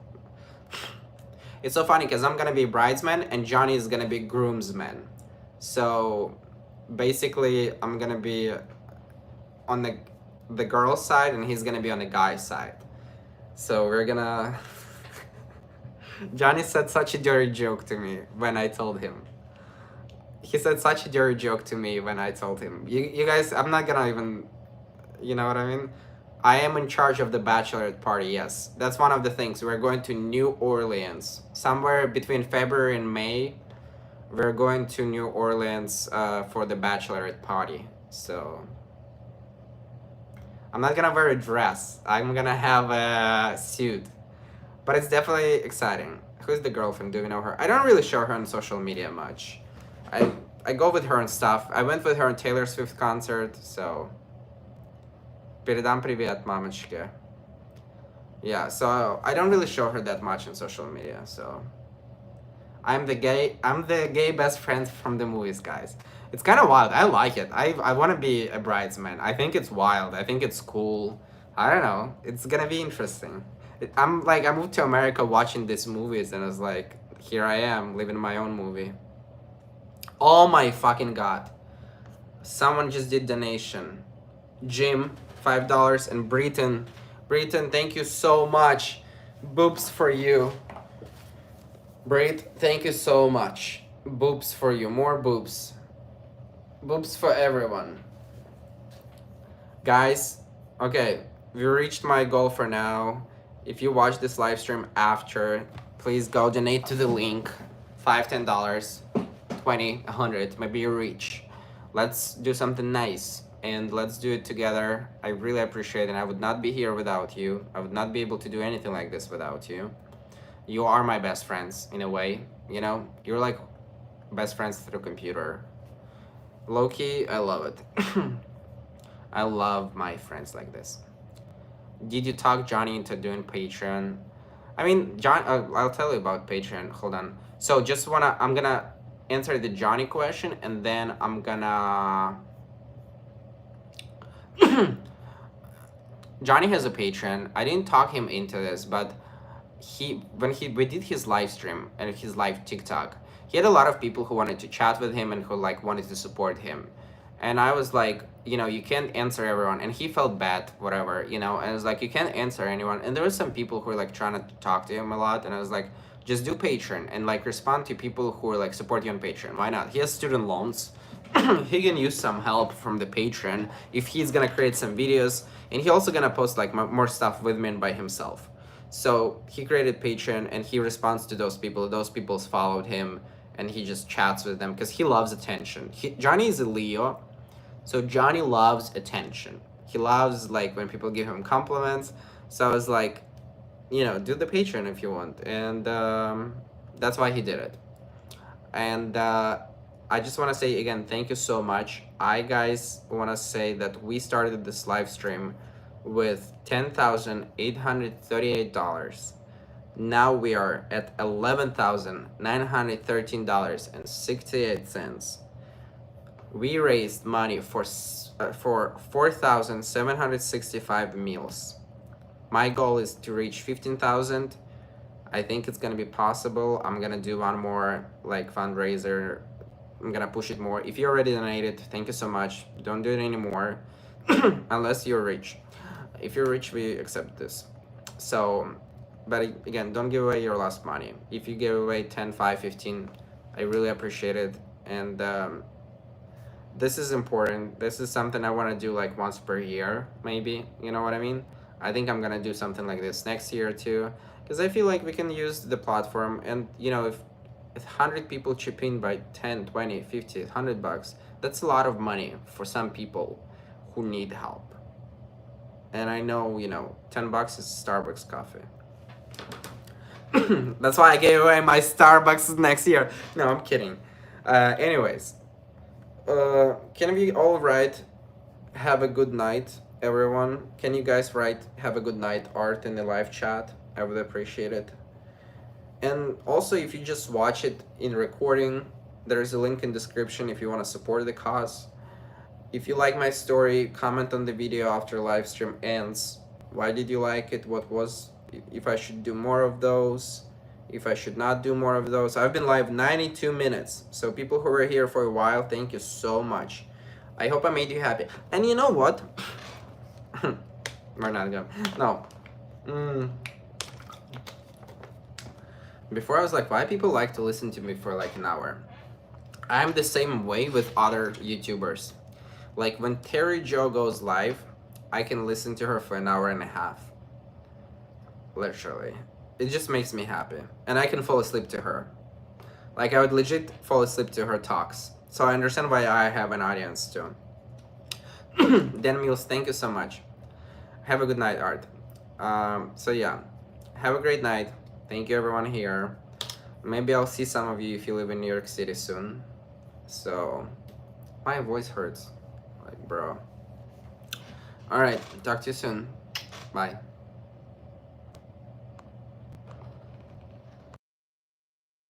It's so funny, because I'm gonna be bridesman, and Johnny is gonna be groomsman. So, basically, I'm gonna be on the girl's side, and he's gonna be on the guy's side. So, we're gonna... Johnny said such a dirty joke to me when I told him. He said such a dirty joke to me when I told him. You guys, I'm not gonna even... You know what I mean? I am in charge of the bachelorette party, yes. That's one of the things. We're going to New Orleans. Somewhere between February and May, we're going to New Orleans for the bachelorette party. So... I'm not gonna wear a dress. I'm gonna have a suit. But it's definitely exciting. Who's the girlfriend? Do you know her? I don't really show her on social media much. I go with her and stuff. I went with her on Taylor Swift concert, so... Передам привет, мамочке. Yeah, so I don't really show her that much on social media, so... I'm the gay best friend from the movies, guys. It's kind of wild. I like it. I want to be a bridesman. I think it's wild. I think it's cool. I don't know. It's gonna be interesting. I moved to America watching these movies, and I was like, here I am, living my own movie. Oh my fucking God. Someone just did donation. Jim, $5, and Britain, thank you so much. Boobs for you. Brit, thank you so much. Boobs for you, more boobs. Boobs for everyone. Guys, okay, we reached my goal for now. If you watch this live stream after, please go donate to the link. $5, $10, $20, $100, maybe you reach. Let's do something nice, and let's do it together. I really appreciate it. I would not be here without you. I would not be able to do anything like this without you. You are my best friends, in a way, you know? You're like best friends through computer. Low-key, I love it. I love my friends like this. Did you talk Johnny into doing Patreon? I mean, John, I'll tell you about Patreon. Hold on. So I'm gonna answer the Johnny question, and then I'm gonna Johnny has a Patreon. I didn't talk him into this, but we did his live stream and his live TikTok, he had a lot of people who wanted to chat with him and who like wanted to support him. And I was like, you can't answer everyone, and he felt bad, whatever, and I was like, you can't answer anyone. And there were some people who were like trying to talk to him a lot, and I was like, just do Patreon and like respond to people who are like support you on Patreon. Why not? He has student loans. He can use some help from the Patreon if he's gonna create some videos, and he also gonna post like more stuff with me and by himself. So he created Patreon, and he responds to those people. Those people followed him, and he just chats with them because he loves attention. Johnny is a Leo, so Johnny loves attention. He loves like when people give him compliments. So I was like, do the Patreon if you want, and that's why he did it. And I just want to say again, thank you so much. I guys want to say that we started this live stream with $10,838. Now we are at $11,913.68. We raised money for 4,765 meals. My goal is to reach 15,000. I think it's gonna be possible. I'm gonna do one more like fundraiser. I'm gonna push it more. If you already donated, thank you so much. Don't do it anymore unless you're rich. If you're rich, we accept this. So, but again, don't give away your last money. If you give away 10, 5, 15, I really appreciate it. And this is important. This is something I want to do like once per year, maybe. You know what I mean? I think I'm gonna do something like this next year too, because I feel like we can use the platform, and if 100 people chip in by 10, 20, 50, $100, that's a lot of money for some people who need help. And I know, $10 is Starbucks coffee. That's why I gave away my Starbucks next year. No, I'm kidding. Anyways, can we all write have a good night, everyone? Can you guys write have a good night art in the live chat? I would appreciate it. And also, if you just watch it in recording, there's a link in description if you want to support the cause. If you like my story, comment on the video after live stream ends. Why did you like it? What was, if I should do more of those, if I should not do more of those. I've been live 92 minutes. So people who were here for a while, thank you so much. I hope I made you happy. And you know what? We're not going. No. Before I was like, why people like to listen to me for like an hour? I'm the same way with other YouTubers. Like when Terry Jo goes live, I can listen to her for an hour and a half. Literally. It just makes me happy. And I can fall asleep to her. Like I would legit fall asleep to her talks. So I understand why I have an audience too. Dan Mills, thank you so much. Have a good night, Art. So yeah, have a great night. Thank you everyone here. Maybe I'll see some of you if you live in New York City soon. So, my voice hurts. Like, bro. Alright, talk to you soon. Bye.